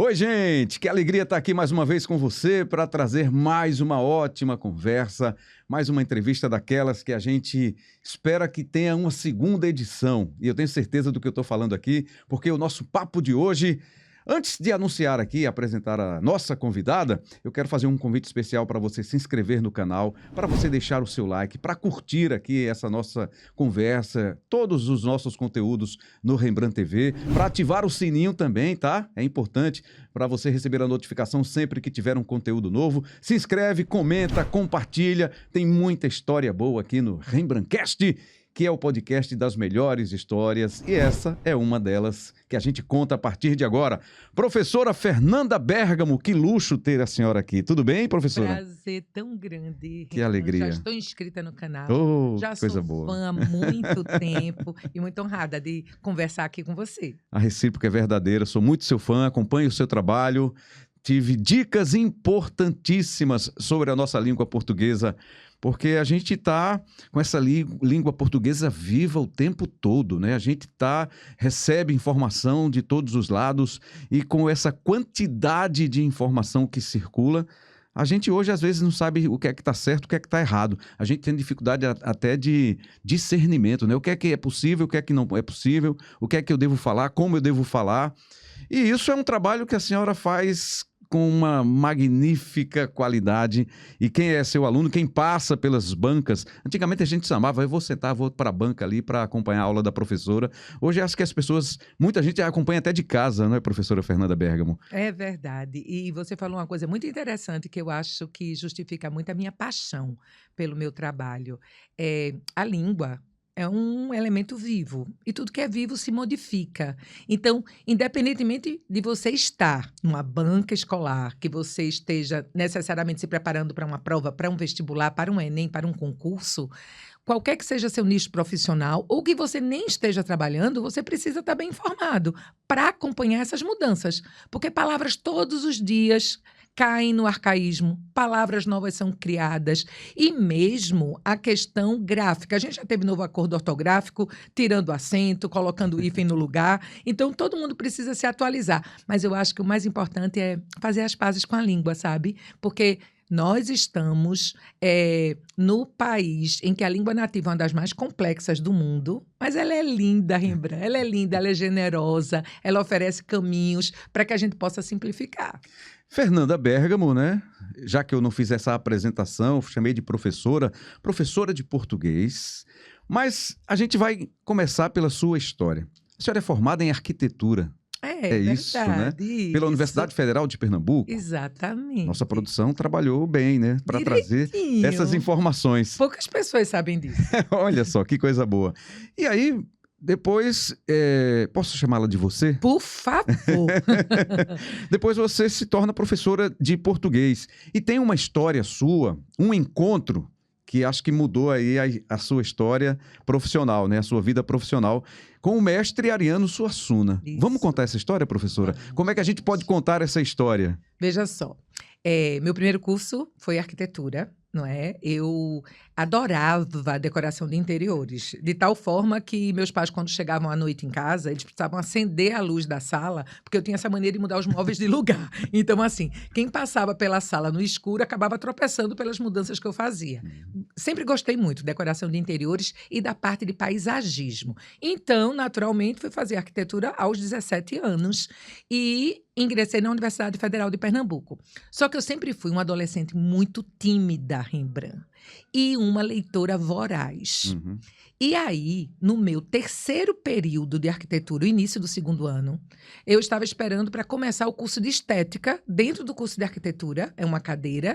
Oi, gente! Que alegria estar aqui mais uma vez com você para trazer mais uma ótima conversa, mais uma entrevista daquelas que a gente espera que tenha uma segunda edição. E eu tenho certeza do que eu estou falando aqui, porque o nosso papo de hoje... Antes de anunciar aqui e apresentar a nossa convidada, eu quero fazer um convite especial para você se inscrever no canal, para você deixar o seu like, para curtir aqui essa nossa conversa, todos os nossos conteúdos no Rembrandt TV, para ativar o sininho também, tá? É importante para você receber a notificação sempre que tiver um conteúdo novo. Se inscreve, comenta, compartilha. Tem muita história boa aqui no Rembrandtcast, que é o podcast das melhores histórias, e essa é uma delas que a gente conta a partir de agora. Professora Fernanda Bergamo, que luxo ter a senhora aqui. Tudo bem, professora? Prazer tão grande. Que alegria. Já estou inscrita no canal, já coisa sou boa. fã há muito tempo e muito honrada de conversar aqui com você. A recíproca é verdadeira, sou muito seu fã, acompanho o seu trabalho, tive dicas importantíssimas sobre a nossa língua portuguesa, porque a gente está com essa língua portuguesa viva o tempo todo, né? A gente recebe informação de todos os lados e com essa quantidade de informação que circula, a gente hoje às vezes não sabe o que é que está certo, o que é que está errado. A gente tem dificuldade até de discernimento, né? O que é possível, o que é que não é possível, o que é que eu devo falar, como eu devo falar. E isso é um trabalho que a senhora faz com uma magnífica qualidade. E quem é seu aluno, quem passa pelas bancas... Antigamente a gente chamava, eu vou sentar, vou para a banca ali para acompanhar a aula da professora. Hoje acho que as pessoas, muita gente acompanha até de casa, não é, professora Fernanda Bergamo? É verdade. E você falou uma coisa muito interessante que eu acho que justifica muito a minha paixão pelo meu trabalho. A língua é um elemento vivo e tudo que é vivo se modifica. Então, independentemente de você estar numa banca escolar, que você esteja necessariamente se preparando para uma prova, para um vestibular, para um Enem, para um concurso, qualquer que seja seu nicho profissional ou que você nem esteja trabalhando, você precisa estar bem informado para acompanhar essas mudanças. Porque palavras todos os dias caem no arcaísmo, palavras novas são criadas e mesmo a questão gráfica. A gente já teve novo acordo ortográfico, tirando acento, colocando hífen no lugar. Então, todo mundo precisa se atualizar. Mas eu acho que o mais importante é fazer as pazes com a língua, sabe? Porque nós estamos no país em que a língua nativa é uma das mais complexas do mundo, mas ela é linda, Rembrandt. Ela é linda, ela é generosa, ela oferece caminhos para que a gente possa simplificar. Fernanda Bergamo, né? Já que eu não fiz essa apresentação, chamei de professora de português. Mas a gente vai começar pela sua história. A senhora é formada em arquitetura. É isso, né? Pela Universidade Federal de Pernambuco. Exatamente. Nossa produção trabalhou bem, né? Para trazer essas informações. Poucas pessoas sabem disso. Olha só, que coisa boa. E aí, depois, posso chamá-la de você? Por favor. Depois você se torna professora de português. E tem uma história sua, um encontro, que acho que mudou aí a sua história profissional, né? A sua vida profissional, com o mestre Ariano Suassuna. Isso. Vamos contar essa história, professora? Como é que a gente pode contar essa história? Veja só, meu primeiro curso foi arquitetura, não é? Eu adorava a decoração de interiores, de tal forma que meus pais, quando chegavam à noite em casa, eles precisavam acender a luz da sala, porque eu tinha essa mania de mudar os móveis de lugar. Então, assim, quem passava pela sala no escuro acabava tropeçando pelas mudanças que eu fazia. Sempre gostei muito de decoração de interiores e da parte de paisagismo. Então, naturalmente, fui fazer arquitetura aos 17 anos e ingressei na Universidade Federal de Pernambuco. Só que eu sempre fui uma adolescente muito tímida, Rembrandt, e uma leitora voraz. Uhum. E aí, no meu terceiro período de arquitetura, o início do segundo ano, eu estava esperando para começar o curso de estética dentro do curso de arquitetura, é uma cadeira,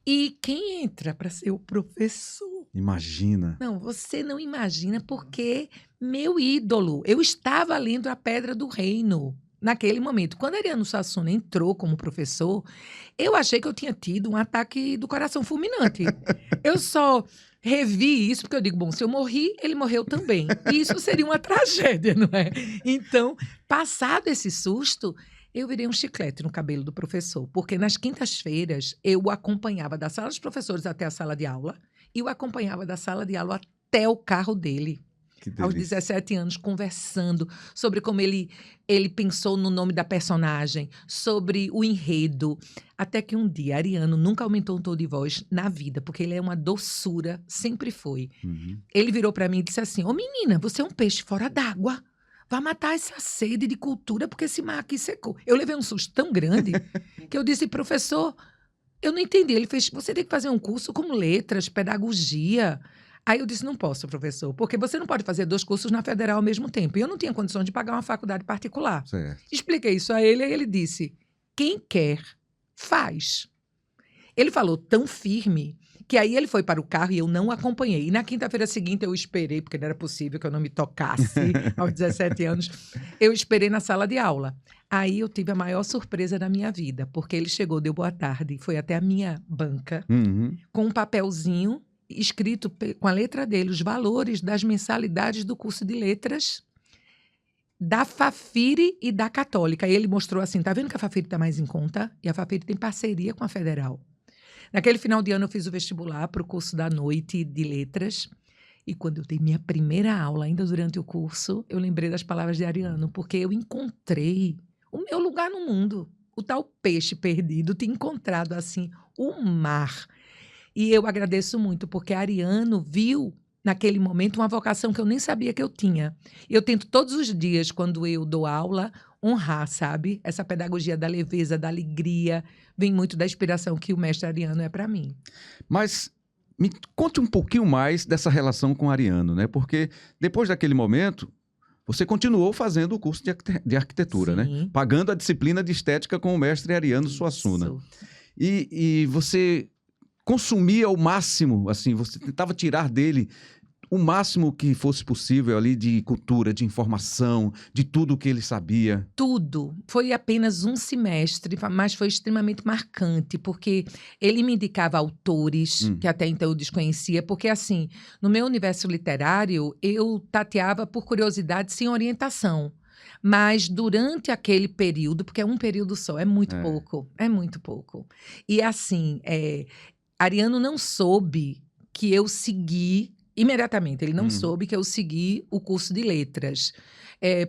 e quem entra para ser o professor? Imagina. Não, você não imagina, porque meu ídolo, eu estava lendo A Pedra do Reino naquele momento. Quando Ariano Suassuna entrou como professor, eu achei que eu tinha tido um ataque do coração fulminante. Eu só revi isso porque eu digo, bom, se eu morri, ele morreu também. E isso seria uma tragédia, não é? Então, passado esse susto, eu virei um chiclete no cabelo do professor, porque nas quintas-feiras eu o acompanhava da sala dos professores até a sala de aula e o acompanhava da sala de aula até o carro dele. Que aos delícia. 17 anos, conversando sobre como ele pensou no nome da personagem, sobre o enredo. Até que um dia, Ariano nunca aumentou um tom de voz na vida, porque ele é uma doçura, sempre foi. Uhum. Ele virou para mim e disse assim: Ô menina, você é um peixe fora d'água. Vai matar essa sede de cultura, porque esse mar aqui secou. Eu levei um susto tão grande que eu disse: professor, eu não entendi. Ele fez: você tem que fazer um curso como letras, pedagogia. Aí eu disse: não posso, professor, porque você não pode fazer 2 cursos na federal ao mesmo tempo. E eu não tinha condições de pagar uma faculdade particular. Certo. Expliquei isso a ele e ele disse: quem quer, faz. Ele falou tão firme que aí ele foi para o carro e eu não o acompanhei. E na quinta-feira seguinte eu esperei, porque não era possível que eu não me tocasse aos 17 anos. Eu esperei na sala de aula. Aí eu tive a maior surpresa da minha vida, porque ele chegou, deu boa tarde, foi até a minha banca, Uhum. com um papelzinho escrito com a letra dele, os valores das mensalidades do curso de letras da Fafiri e da Católica. E ele mostrou assim: tá vendo que a Fafiri está mais em conta? E a Fafiri tem parceria com a Federal. Naquele final de ano eu fiz o vestibular para o curso da noite de letras. E quando eu dei minha primeira aula, ainda durante o curso, eu lembrei das palavras de Ariano, porque eu encontrei o meu lugar no mundo. O tal peixe perdido, tinha encontrado assim o mar. E eu agradeço muito, porque Ariano viu naquele momento uma vocação que eu nem sabia que eu tinha. Eu tento todos os dias, quando eu dou aula, honrar, sabe? Essa pedagogia da leveza, da alegria, vem muito da inspiração que o mestre Ariano é para mim. Mas me conte um pouquinho mais dessa relação com o Ariano, né? Porque depois daquele momento, você continuou fazendo o curso de arquitetura, né? Sim. Pagando a disciplina de estética com o mestre Ariano Suassuna. Isso. E você consumia o máximo, assim, você tentava tirar dele o máximo que fosse possível ali de cultura, de informação, de tudo o que ele sabia. Tudo. Foi apenas um semestre, mas foi extremamente marcante, porque ele me indicava autores que até então eu desconhecia, porque assim, no meu universo literário, eu tateava por curiosidade sem orientação. Mas durante aquele período, porque é um período só, é muito pouco. E assim, Ariano não soube que eu segui imediatamente, ele não soube que eu segui o curso de letras.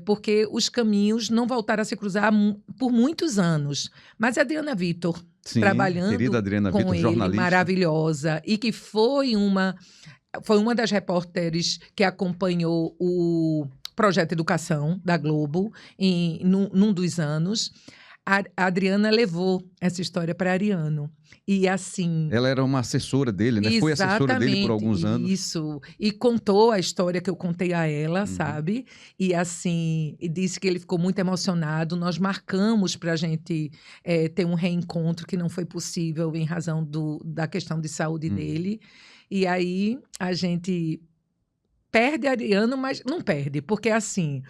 Porque os caminhos não voltaram a se cruzar por muitos anos. Mas a Adriana Vitor, Sim, trabalhando querida Adriana com Vitor, ele, jornalista. maravilhosa, e que foi uma das repórteres que acompanhou o projeto Educação da Globo num dos anos. A Adriana levou essa história para Ariano. E assim, Ela era uma assessora dele, né? Foi assessora dele por alguns anos. isso. E contou a história que eu contei a ela, sabe? E assim, e disse que ele ficou muito emocionado. Nós marcamos para a gente ter um reencontro que não foi possível em razão da questão de saúde dele. E aí a gente perde Ariano, mas não perde, porque assim,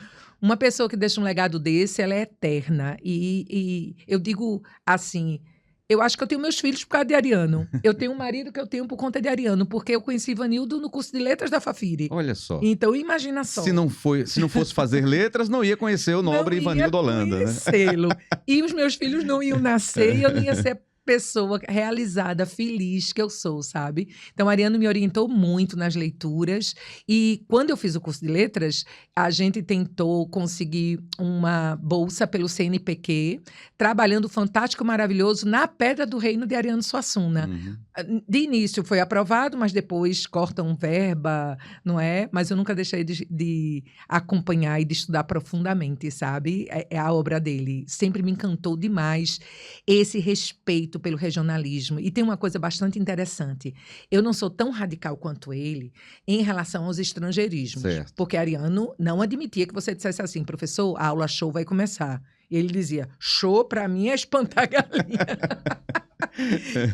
uma pessoa que deixa um legado desse, ela é eterna. E eu digo assim, eu acho que eu tenho meus filhos por causa de Ariano. Eu tenho um marido que eu tenho por conta de Ariano, porque eu conheci Ivanildo no curso de letras da Fafiri. Olha só. Então, imagina só. Se não fosse fazer letras, não ia conhecer o nobre Ivanildo Holanda, né? E os meus filhos não iam nascer e eu não ia ser pessoa realizada, feliz que eu sou, sabe? Então, Ariano me orientou muito nas leituras e quando eu fiz o curso de letras, a gente tentou conseguir uma bolsa pelo CNPq, trabalhando fantástico, maravilhoso na Pedra do Reino de Ariano Suassuna. De início foi aprovado, mas depois cortam verba, não é? Mas eu nunca deixei de acompanhar e de estudar profundamente, sabe? É a obra dele. Sempre me encantou demais esse respeito pelo regionalismo. E tem uma coisa bastante interessante. Eu não sou tão radical quanto ele em relação aos estrangeirismos. Certo. Porque Ariano não admitia que você dissesse assim, professor, a aula show vai começar. E ele dizia, show pra mim é espantar a galinha.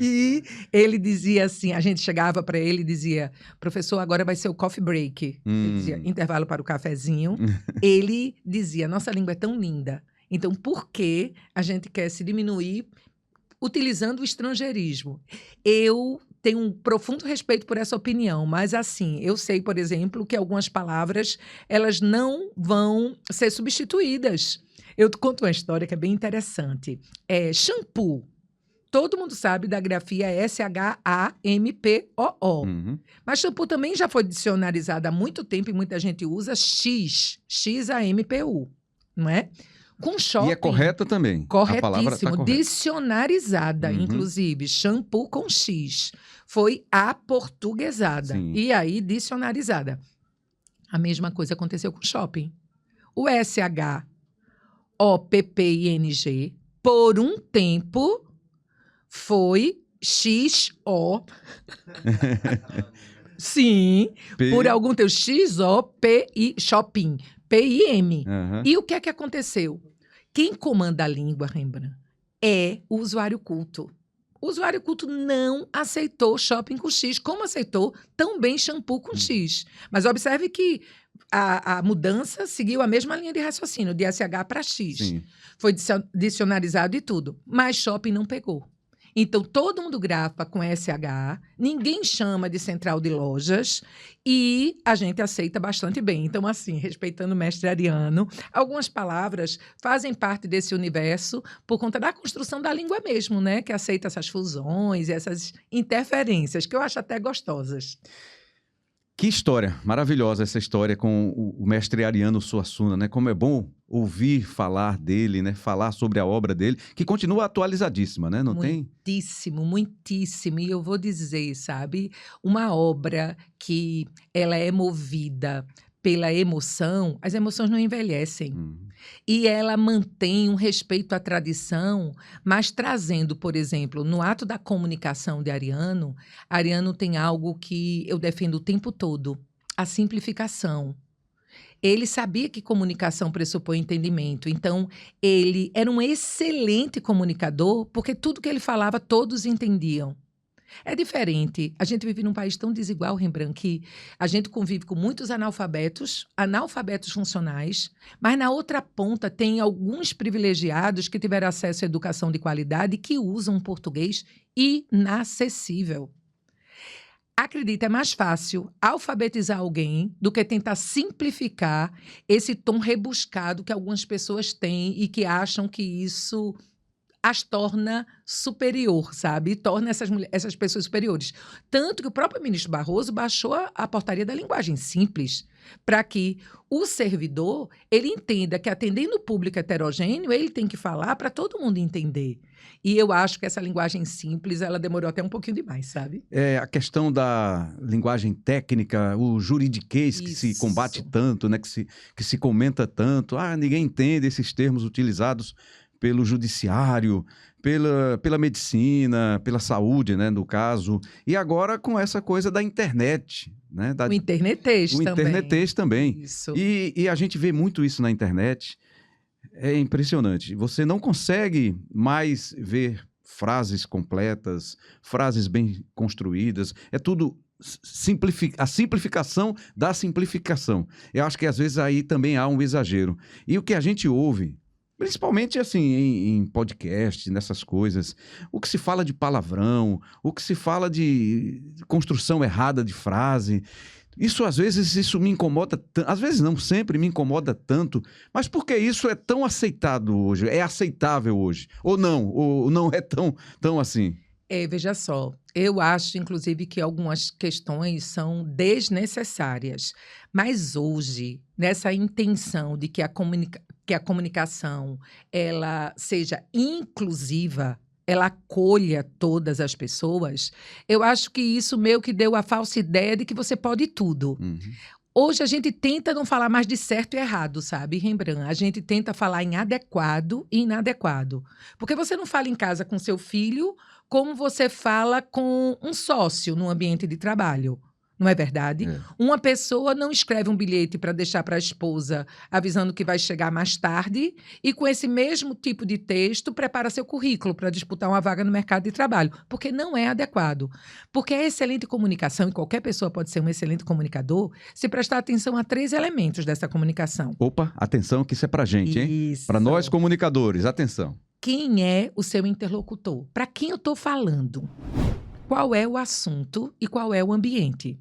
E ele dizia assim, a gente chegava para ele e dizia, professor, agora vai ser o coffee break. Ele dizia, intervalo para o cafezinho. Ele dizia, nossa língua é tão linda. Então, por que a gente quer se diminuir utilizando o estrangeirismo? Eu tenho um profundo respeito por essa opinião, mas assim, eu sei, por exemplo, que algumas palavras, elas não vão ser substituídas. Eu te conto uma história que é bem interessante. Shampoo. todo mundo sabe da grafia SHAMPOO. Uhum. Mas shampoo também já foi dicionarizado há muito tempo e muita gente usa XAMPU, não é? Com shopping. E é correta também. A palavra está Corretíssimo, correta. dicionarizada, Uhum. inclusive, shampoo com X. Foi aportuguesada. Sim. E aí, dicionarizada. A mesma coisa aconteceu com shopping. O SHOPPING, por um tempo, foi XO. Sim, por algum tempo, XOPI, shopping, PIM. Aham. E o que é que aconteceu? Quem comanda a língua, Rembrandt, é o usuário culto. O usuário culto não aceitou shopping com X, como aceitou tão bem shampoo com X. Mas observe que a mudança seguiu a mesma linha de raciocínio, de SH para X. Sim. Foi dicionarizado e tudo. Mas shopping não pegou. Então, todo mundo grafa com SH, ninguém chama de central de lojas e a gente aceita bastante bem. Então, assim, respeitando o mestre Ariano, algumas palavras fazem parte desse universo por conta da construção da língua mesmo, né? Que aceita essas fusões, essas interferências, que eu acho até gostosas. Que história, maravilhosa essa história com o mestre Ariano Suassuna, né? Como é bom ouvir falar dele, né? Falar sobre a obra dele, que continua atualizadíssima, né? Não tem? Muitíssimo, muitíssimo. E eu vou dizer, sabe, uma obra que ela é movida pela emoção, as emoções não envelhecem. E ela mantém um respeito à tradição, mas trazendo, por exemplo, no ato da comunicação de Ariano, Ariano tem algo que eu defendo o tempo todo, a simplificação. Ele sabia que comunicação pressupõe entendimento, então ele era um excelente comunicador, porque tudo que ele falava todos entendiam. É diferente. A gente vive num país tão desigual, Rembrandt, que a gente convive com muitos analfabetos funcionais, mas na outra ponta tem alguns privilegiados que tiveram acesso à educação de qualidade e que usam um português inacessível. Acredita, é mais fácil alfabetizar alguém do que tentar simplificar esse tom rebuscado que algumas pessoas têm e que acham que isso as torna superior, sabe? E torna essas pessoas superiores. Tanto que o próprio ministro Barroso baixou a portaria da linguagem simples para que o servidor ele entenda que, atendendo o público heterogêneo, ele tem que falar para todo mundo entender. E eu acho que essa linguagem simples, ela demorou até um pouquinho demais, sabe? É a questão da linguagem técnica, o juridiquês que se Isso. combate tanto, né? Que se comenta tanto. Ah, ninguém entende esses termos utilizados pelo judiciário, pela medicina, pela saúde, né, no caso. E agora com essa coisa da internet, né? O internetês o também. internetês também. Isso. E a gente vê muito isso na internet. É impressionante. Você não consegue mais ver frases completas, frases bem construídas. É tudo a simplificação da simplificação. Eu acho que às vezes aí também há um exagero. E o que a gente ouve, principalmente assim em podcast, nessas coisas, o que se fala de palavrão, o que se fala de construção errada de frase, isso às vezes isso me incomoda, às vezes não, sempre me incomoda tanto, mas por que isso é tão aceitado hoje, é aceitável hoje, ou não é tão assim? Veja só, eu acho, inclusive, que algumas questões são desnecessárias. Mas hoje, nessa intenção de que a comunicação ela seja inclusiva, ela acolha todas as pessoas, eu acho que isso meio que deu a falsa ideia de que você pode tudo. Hoje a gente tenta não falar mais de certo e errado, sabe, Rembrandt? A gente tenta falar em adequado e inadequado. Porque você não fala em casa com seu filho como você fala com um sócio no ambiente de trabalho. Não é verdade? É. Uma pessoa não escreve um bilhete para deixar para a esposa avisando que vai chegar mais tarde e com esse mesmo tipo de texto prepara seu currículo para disputar uma vaga no mercado de trabalho, porque não é adequado. Porque a excelente comunicação, e qualquer pessoa pode ser um excelente comunicador, se prestar atenção a 3 elementos dessa comunicação. Opa, atenção que isso é pra gente, hein? Isso. Para nós comunicadores, atenção. Quem é o seu interlocutor? Para quem eu estou falando? Qual é o assunto e qual é o ambiente?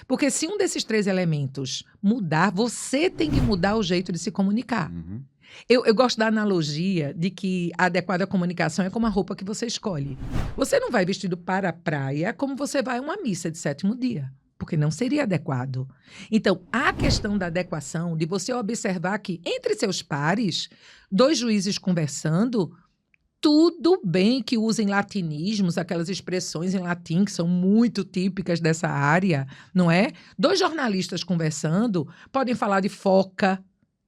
Porque se um desses 3 elementos mudar, você tem que mudar o jeito de se comunicar. Eu gosto da analogia de que a adequada comunicação é como a roupa que você escolhe. Você não vai vestido para a praia como você vai a uma missa de sétimo dia, porque não seria adequado. Então, a questão da adequação, de você observar que entre seus pares, dois juízes conversando, tudo bem que usem latinismos, aquelas expressões em latim que são muito típicas dessa área, não é? Dois jornalistas conversando podem falar de foca,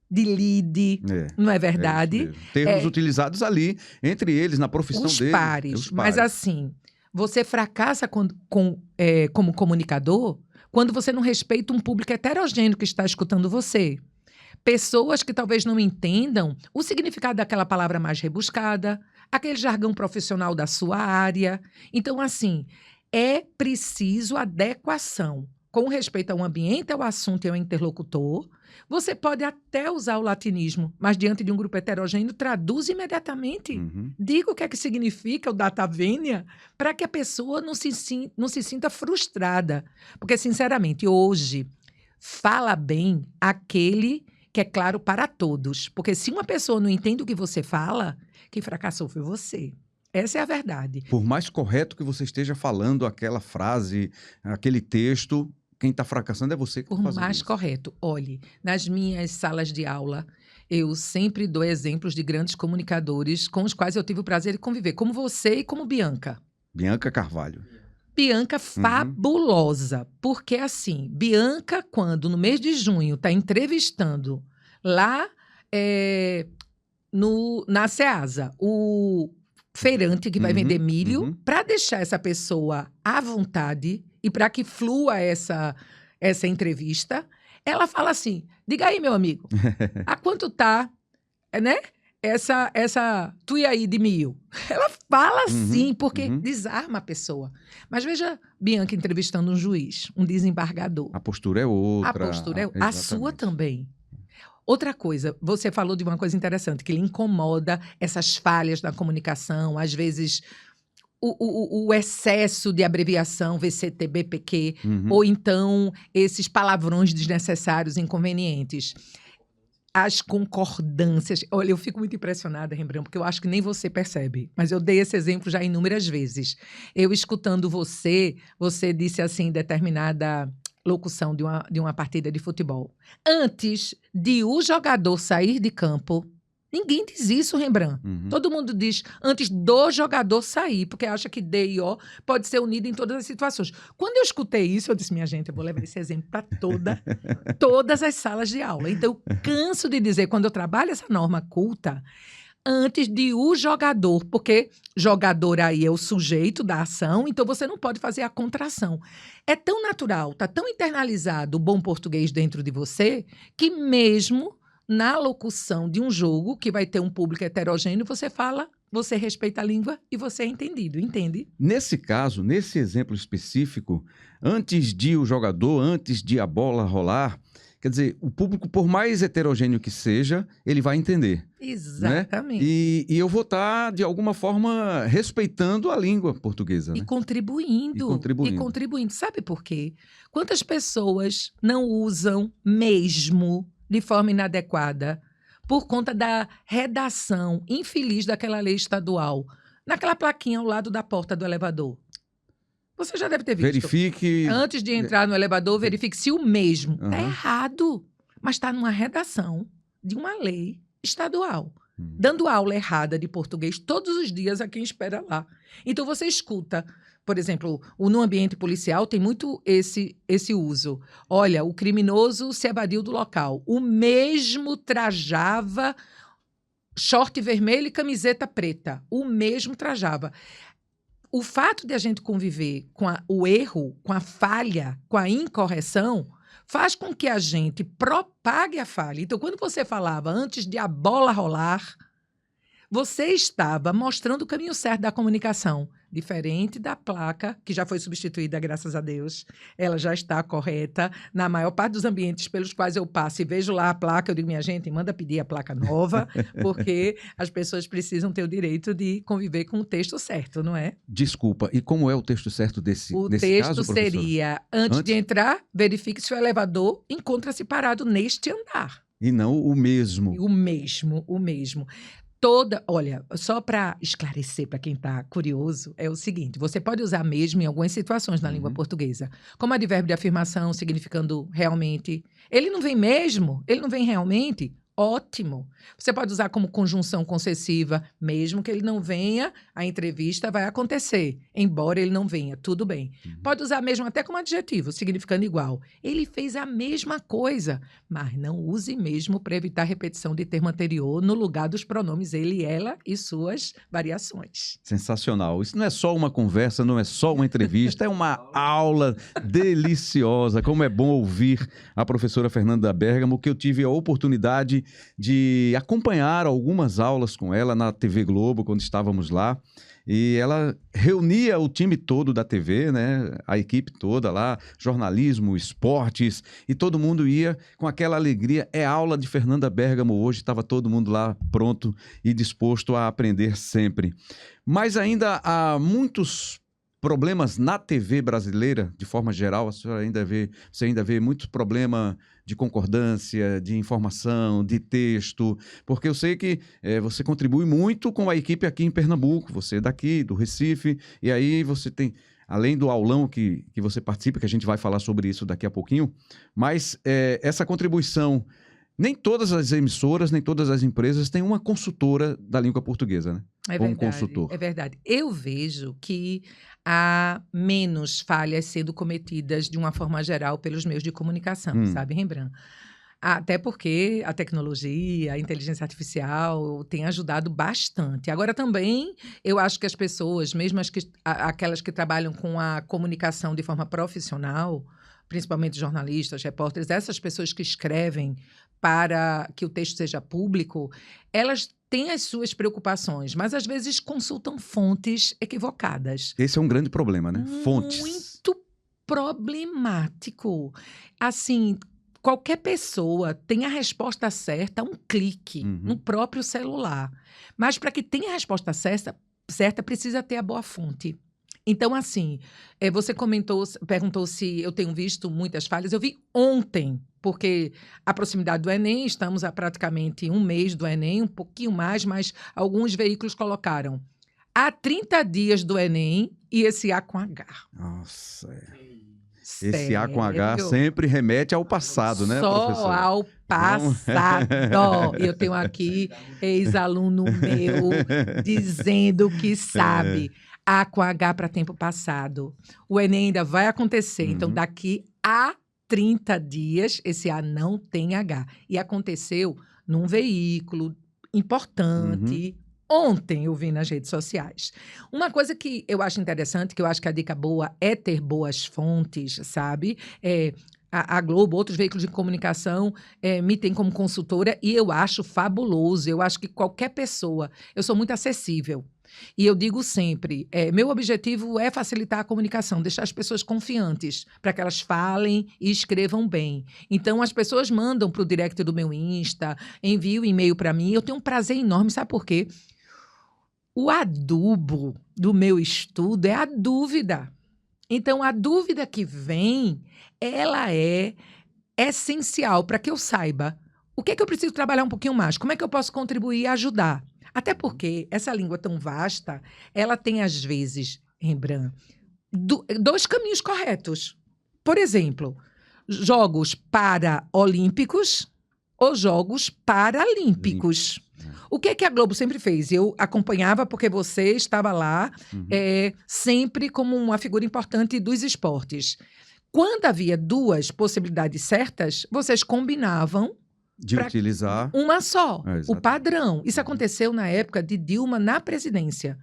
de lide, não é verdade? Termos utilizados ali, entre eles, na profissão Os deles. pares. Mas assim, você fracassa como comunicador quando você não respeita um público heterogêneo que está escutando você. Pessoas que talvez não entendam o significado daquela palavra mais rebuscada, aquele jargão profissional da sua área. Então, assim, é preciso adequação com respeito ao ambiente, ao assunto e ao interlocutor. Você pode até usar o latinismo, mas diante de um grupo heterogêneo, traduz imediatamente. Diga o que é que significa o data venia para que a pessoa não se sinta frustrada. Porque, sinceramente, hoje, fala bem aquele que é claro para todos. Porque se uma pessoa não entende o que você fala, quem fracassou foi você. Essa é a verdade. Por mais correto que você esteja falando aquela frase, aquele texto, quem está fracassando é você que está fazendo mais isso. Correto. Olhe, nas minhas salas de aula, eu sempre dou exemplos de grandes comunicadores com os quais eu tive o prazer de conviver, como você e como Bianca. Bianca Carvalho. Bianca fabulosa, porque assim, Bianca, quando no mês de junho está entrevistando lá na Ceasa, o feirante que vai vender milho, para deixar essa pessoa à vontade e para que flua essa entrevista, ela fala assim, diga aí, meu amigo, a quanto tá, né? Essa tuia aí de milho. Ela fala assim, porque desarma a pessoa. Mas veja Bianca entrevistando um juiz, um desembargador. A postura é outra. A postura é a sua também. Outra coisa, você falou de uma coisa interessante, que lhe incomoda essas falhas na comunicação, às vezes o excesso de abreviação, VCT, BPQ, ou então esses palavrões desnecessários, inconvenientes. As concordâncias. Olha, eu fico muito impressionada, Rembrandt, porque eu acho que nem você percebe. Mas eu dei esse exemplo já inúmeras vezes. Eu escutando você disse assim, determinada locução de uma partida de futebol. Antes de o jogador sair de campo, ninguém diz isso, Rembrandt. Todo mundo diz antes do jogador sair, porque acha que D e O pode ser unido em todas as situações. Quando eu escutei isso, eu disse, minha gente, eu vou levar esse exemplo para todas as salas de aula. Então, eu canso de dizer, quando eu trabalho essa norma culta, antes de o jogador, porque jogador aí é o sujeito da ação, então você não pode fazer a contração. É tão natural, tá tão internalizado o bom português dentro de você, que mesmo na locução de um jogo, que vai ter um público heterogêneo, você fala, você respeita a língua e você é entendido, entende? Nesse caso, nesse exemplo específico, antes de o jogador, antes de a bola rolar, quer dizer, o público, por mais heterogêneo que seja, ele vai entender. Exatamente. Né? E eu vou estar, de alguma forma, respeitando a língua portuguesa. E né? contribuindo. E contribuindo. Sabe por quê? Quantas pessoas não usam mesmo de forma inadequada por conta da redação infeliz daquela lei estadual, naquela plaquinha ao lado da porta do elevador? Você já deve ter visto. Verifique... Antes de entrar no elevador, verifique se o mesmo. Está errado, mas está numa redação de uma lei estadual. Dando aula errada de português todos os dias a quem espera lá. Então, você escuta, por exemplo, no ambiente policial tem muito esse uso. Olha, o criminoso se evadiu do local. O mesmo trajava short vermelho e camiseta preta. O mesmo trajava. O fato de a gente conviver com o erro, com a falha, com a incorreção, faz com que a gente propague a falha. Então, quando você falava antes de a bola rolar, você estava mostrando o caminho certo da comunicação, diferente da placa, que já foi substituída, graças a Deus. Ela já está correta. Na maior parte dos ambientes pelos quais eu passo e vejo lá a placa, eu digo, minha gente, manda pedir a placa nova, porque as pessoas precisam ter o direito de conviver com o texto certo, não é? Desculpa, e como é o texto certo desse caso, professor? O texto seria, antes de entrar, verifique se o elevador encontra-se parado neste andar. E não o mesmo. O mesmo, o mesmo. Olha, só para esclarecer para quem está curioso, é o seguinte: você pode usar mesmo em algumas situações na língua Uhum. portuguesa, como advérbio de afirmação, significando realmente. Ele não vem mesmo? Ele não vem realmente? Ótimo. Você pode usar como conjunção concessiva, mesmo que ele não venha, a entrevista vai acontecer, embora ele não venha, tudo bem. Uhum. Pode usar mesmo até como adjetivo, significando igual. Ele fez a mesma coisa, mas não use mesmo para evitar repetição de termo anterior no lugar dos pronomes ele, ela e suas variações. Sensacional. Isso não é só uma conversa, não é só uma entrevista, é uma aula deliciosa. Como é bom ouvir a professora Fernanda Bergamo, que eu tive a oportunidade de acompanhar algumas aulas com ela na TV Globo, quando estávamos lá. E ela reunia o time todo da TV, né? A equipe toda lá, jornalismo, esportes, e todo mundo ia com aquela alegria. É aula de Fernanda Bergamo hoje, estava todo mundo lá pronto e disposto a aprender sempre. Mas ainda há muitos problemas na TV brasileira, de forma geral, você ainda vê muito problema de concordância, de informação, de texto, porque eu sei que você contribui muito com a equipe aqui em Pernambuco, você é daqui, do Recife, e aí você tem, além do aulão que você participa, que a gente vai falar sobre isso daqui a pouquinho, mas essa contribuição, nem todas as emissoras, nem todas as empresas têm uma consultora da língua portuguesa, né? É Ou um verdade, consultor. é verdade. Eu vejo que há menos falhas sendo cometidas de uma forma geral pelos meios de comunicação, sabe, Rembrandt? Até porque a tecnologia, a inteligência artificial tem ajudado bastante. Agora também, eu acho que as pessoas, mesmo aquelas que trabalham com a comunicação de forma profissional, principalmente jornalistas, repórteres, essas pessoas que escrevem para que o texto seja público, elas têm as suas preocupações, mas às vezes consultam fontes equivocadas. Esse é um grande problema, né? Fontes. Muito problemático. Assim, qualquer pessoa tem a resposta certa a um clique no próprio celular. Mas para que tenha a resposta certa, precisa ter a boa fonte. Então, assim, você perguntou se eu tenho visto muitas falhas. Eu vi ontem, porque a proximidade do Enem, estamos há praticamente um mês do Enem, um pouquinho mais, mas alguns veículos colocaram há 30 dias do Enem e esse A com H. Nossa, Sério? esse A com H sempre remete ao passado, né, Só professora? ao passado. Eu tenho aqui ex-aluno meu dizendo que sabe. A com H para tempo passado. O Enem ainda vai acontecer. Então, daqui a 30 dias, esse A não tem H. E aconteceu num veículo importante. Ontem eu vi nas redes sociais. Uma coisa que eu acho interessante, que eu acho que a dica boa é ter boas fontes, sabe? A Globo, outros veículos de comunicação me têm como consultora e eu acho fabuloso. Eu acho que qualquer pessoa... Eu sou muito acessível. E eu digo sempre, meu objetivo é facilitar a comunicação, deixar as pessoas confiantes, para que elas falem e escrevam bem. Então, as pessoas mandam para o direct do meu Insta, enviam um e-mail para mim, eu tenho um prazer enorme, sabe por quê? O adubo do meu estudo é a dúvida. Então, a dúvida que vem, ela é essencial para que eu saiba o que é que eu preciso trabalhar um pouquinho mais, como é que eu posso contribuir e ajudar. Até porque essa língua tão vasta, ela tem, às vezes, Rembrandt, dois caminhos corretos. Por exemplo, jogos paraolímpicos ou jogos paralímpicos. O que é que a Globo sempre fez? Eu acompanhava porque você estava lá sempre como uma figura importante dos esportes. Quando havia duas possibilidades certas, vocês combinavam de utilizar uma só, o padrão. Isso aconteceu na época de Dilma na presidência,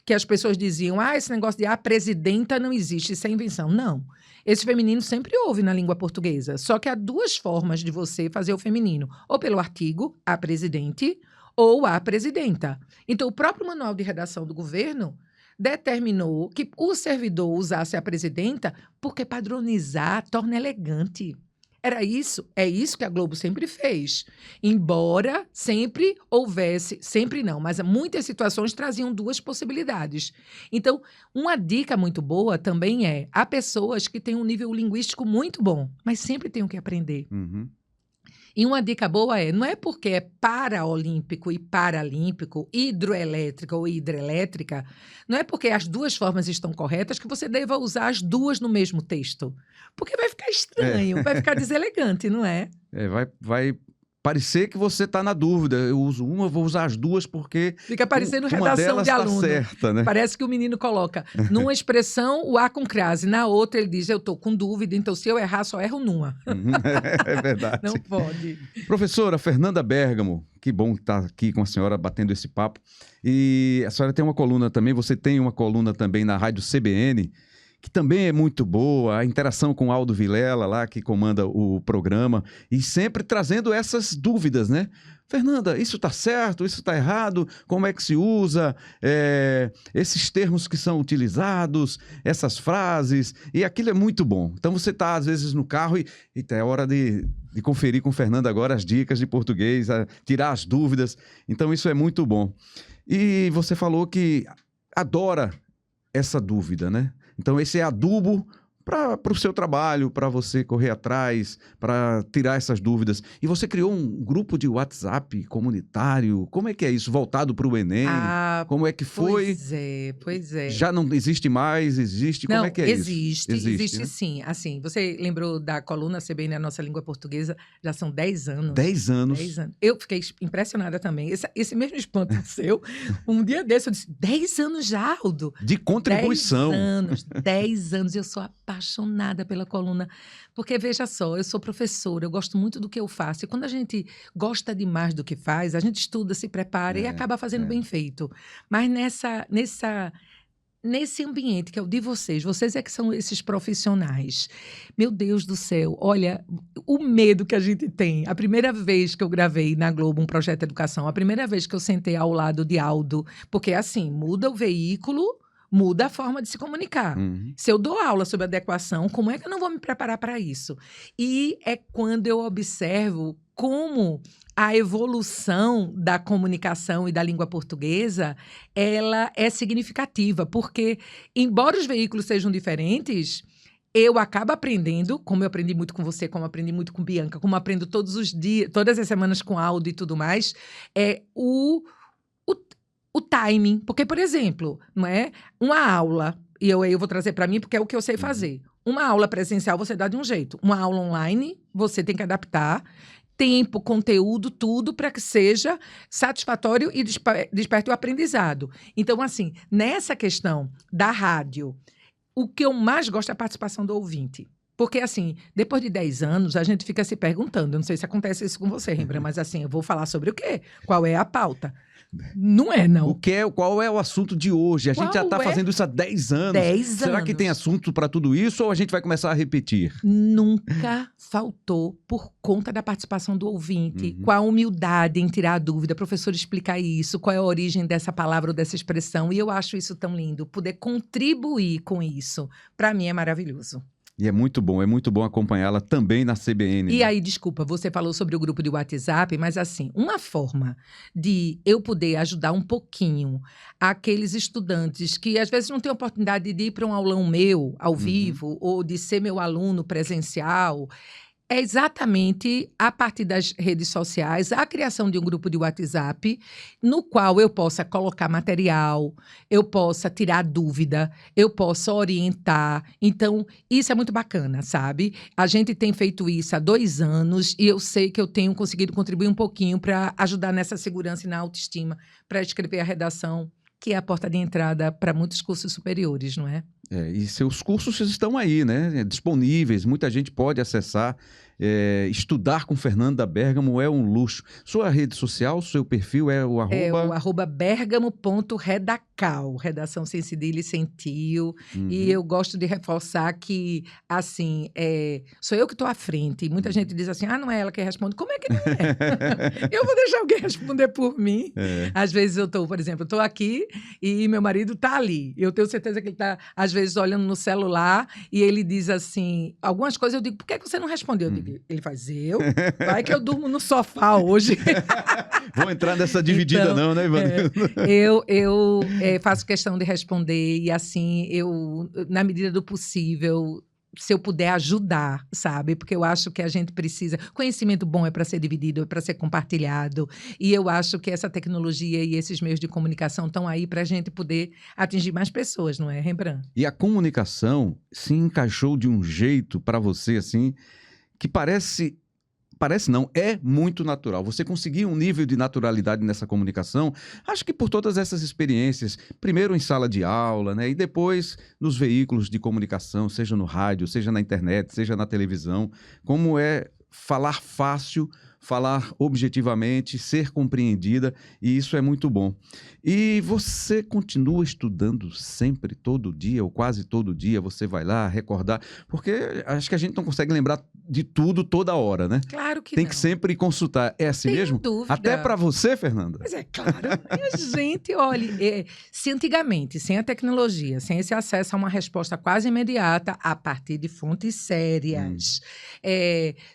que as pessoas diziam, esse negócio de a presidenta não existe, isso é invenção. Não, esse feminino sempre houve na língua portuguesa, só que há duas formas de você fazer o feminino, ou pelo artigo, a presidente, ou a presidenta. Então, o próprio manual de redação do governo determinou que o servidor usasse a presidenta porque padronizar torna elegante. Era isso, é isso que a Globo sempre fez. Embora sempre houvesse, sempre não, mas muitas situações traziam duas possibilidades. Então, uma dica muito boa também há pessoas que têm um nível linguístico muito bom, mas sempre têm o que aprender. E uma dica boa não é porque é paraolímpico e paralímpico, hidroelétrica ou hidrelétrica, não é porque as duas formas estão corretas que você deva usar as duas no mesmo texto. Porque vai ficar estranho, vai ficar deselegante, não é? Vai parecer que você está na dúvida. Eu uso uma, vou usar as duas porque Fica parecendo uma redação delas de está aluno. certa, né? Parece que o menino coloca numa expressão o A com crase, na outra ele diz eu estou com dúvida, então se eu errar, só erro numa. É verdade. Não pode. Professora Fernanda Bergamo, que bom estar aqui com a senhora batendo esse papo. E a senhora tem uma coluna também, você tem uma coluna também na Rádio CBN, que também é muito boa, a interação com o Aldo Vilela lá, que comanda o programa, e sempre trazendo essas dúvidas, né? Fernanda, isso está certo, isso está errado, como é que se usa, esses termos que são utilizados, essas frases, e aquilo é muito bom. Então você está às vezes no carro e é hora de conferir com Fernanda agora as dicas de português, tirar as dúvidas, então isso é muito bom. E você falou que adora essa dúvida, né? Então, esse é adubo para o seu trabalho, para você correr atrás, para tirar essas dúvidas. E você criou um grupo de WhatsApp comunitário. Como é que é isso? Voltado para o Enem? Como é que foi? Pois é. Já não existe mais? Existe? Como é que é isso? Existe né? sim. Assim, você lembrou da coluna CBN na nossa língua portuguesa? Já são 10 anos. 10 anos. 10 anos. Eu fiquei impressionada também. Esse mesmo espanto seu. Um dia desse eu disse, 10 anos já, Aldo? De contribuição. 10 anos. Eu sou apaixonada pela coluna. Porque, veja só, eu sou professora, eu gosto muito do que eu faço. E quando a gente gosta demais do que faz, a gente estuda, se prepara e acaba fazendo bem feito. Mas nesse ambiente que é o de vocês é que são esses profissionais. Meu Deus do céu, olha, o medo que a gente tem. A primeira vez que eu gravei na Globo um projeto de educação, a primeira vez que eu sentei ao lado de Aldo, porque assim, muda o veículo, muda a forma de se comunicar. Se eu dou aula sobre adequação, como é que eu não vou me preparar para isso? E é quando eu observo como a evolução da comunicação e da língua portuguesa, ela é significativa, porque, embora os veículos sejam diferentes, eu acabo aprendendo, como eu aprendi muito com você, como eu aprendi muito com Bianca, como eu aprendo todos os dias, todas as semanas com Aldo e tudo mais, o timing. Porque, por exemplo, não é uma aula, e eu vou trazer para mim porque é o que eu sei fazer. Uma aula presencial você dá de um jeito. Uma aula online, você tem que adaptar tempo, conteúdo, tudo para que seja satisfatório e desperte o aprendizado. Então, assim, nessa questão da rádio, o que eu mais gosto é a participação do ouvinte. Porque, assim, depois de 10 anos, a gente fica se perguntando, eu não sei se acontece isso com você, Rembrandt, mas assim, eu vou falar sobre o quê? Qual é a pauta? Não é, não. Qual é o assunto de hoje? A gente já está fazendo isso há 10 anos. 10 Será anos. que tem assunto para tudo isso ou a gente vai começar a repetir? Nunca faltou por conta da participação do ouvinte, com a humildade em tirar a dúvida, professor explicar isso, qual é a origem dessa palavra ou dessa expressão. E eu acho isso tão lindo. Poder contribuir com isso, para mim é maravilhoso. E é muito bom acompanhá-la também na CBN. E aí, desculpa, você falou sobre o grupo de WhatsApp, mas assim, uma forma de eu poder ajudar um pouquinho aqueles estudantes que às vezes não têm oportunidade de ir para um aulão meu, ao vivo, ou de ser meu aluno presencial, é exatamente a partir das redes sociais, a criação de um grupo de WhatsApp, no qual eu possa colocar material, eu possa tirar dúvida, eu possa orientar. Então, isso é muito bacana, sabe? A gente tem feito isso há 2 anos e eu sei que eu tenho conseguido contribuir um pouquinho para ajudar nessa segurança e na autoestima, para escrever a redação, que é a porta de entrada para muitos cursos superiores, não é? E seus cursos estão aí, né? Disponíveis, muita gente pode acessar. Estudar com Fernanda Bergamo é um luxo. Sua rede social, seu perfil é o arroba... É o arroba bergamo.redacal, redação sem cedilha e sem tio. E eu gosto de reforçar que, assim, sou eu que estou à frente. E muita gente diz assim, não é ela que responde. Como é que não é? Eu vou deixar alguém responder por mim. Às vezes eu estou, por exemplo, estou aqui e meu marido está ali. Eu tenho certeza que ele está, às vezes, olhando no celular e ele diz assim, algumas coisas eu digo, por que você não respondeu? Eu digo, ele faz, vai que eu durmo no sofá hoje. Vou entrar nessa dividida então, não, né, Ivanildo? Eu faço questão de responder e assim, eu, na medida do possível, se eu puder ajudar, sabe? Porque eu acho que a gente precisa... Conhecimento bom é para ser dividido, é para ser compartilhado. E eu acho que essa tecnologia e esses meios de comunicação estão aí para a gente poder atingir mais pessoas, não é, Rembrandt? E a comunicação se encaixou de um jeito para você, assim, que parece não, é muito natural. Você conseguiu um nível de naturalidade nessa comunicação, acho que por todas essas experiências, primeiro em sala de aula, né, e depois nos veículos de comunicação, seja no rádio, seja na internet, seja na televisão, como é falar fácil, falar objetivamente, ser compreendida, e isso é muito bom. E você continua estudando sempre, todo dia, ou quase todo dia, você vai lá recordar, porque acho que a gente não consegue lembrar de tudo toda hora, né? Claro que Tem não. que sempre consultar. É assim Tenho mesmo? dúvida. Até para você, Fernanda? Mas é claro. Gente, olha, se antigamente, sem a tecnologia, sem esse acesso a uma resposta quase imediata a partir de fontes sérias,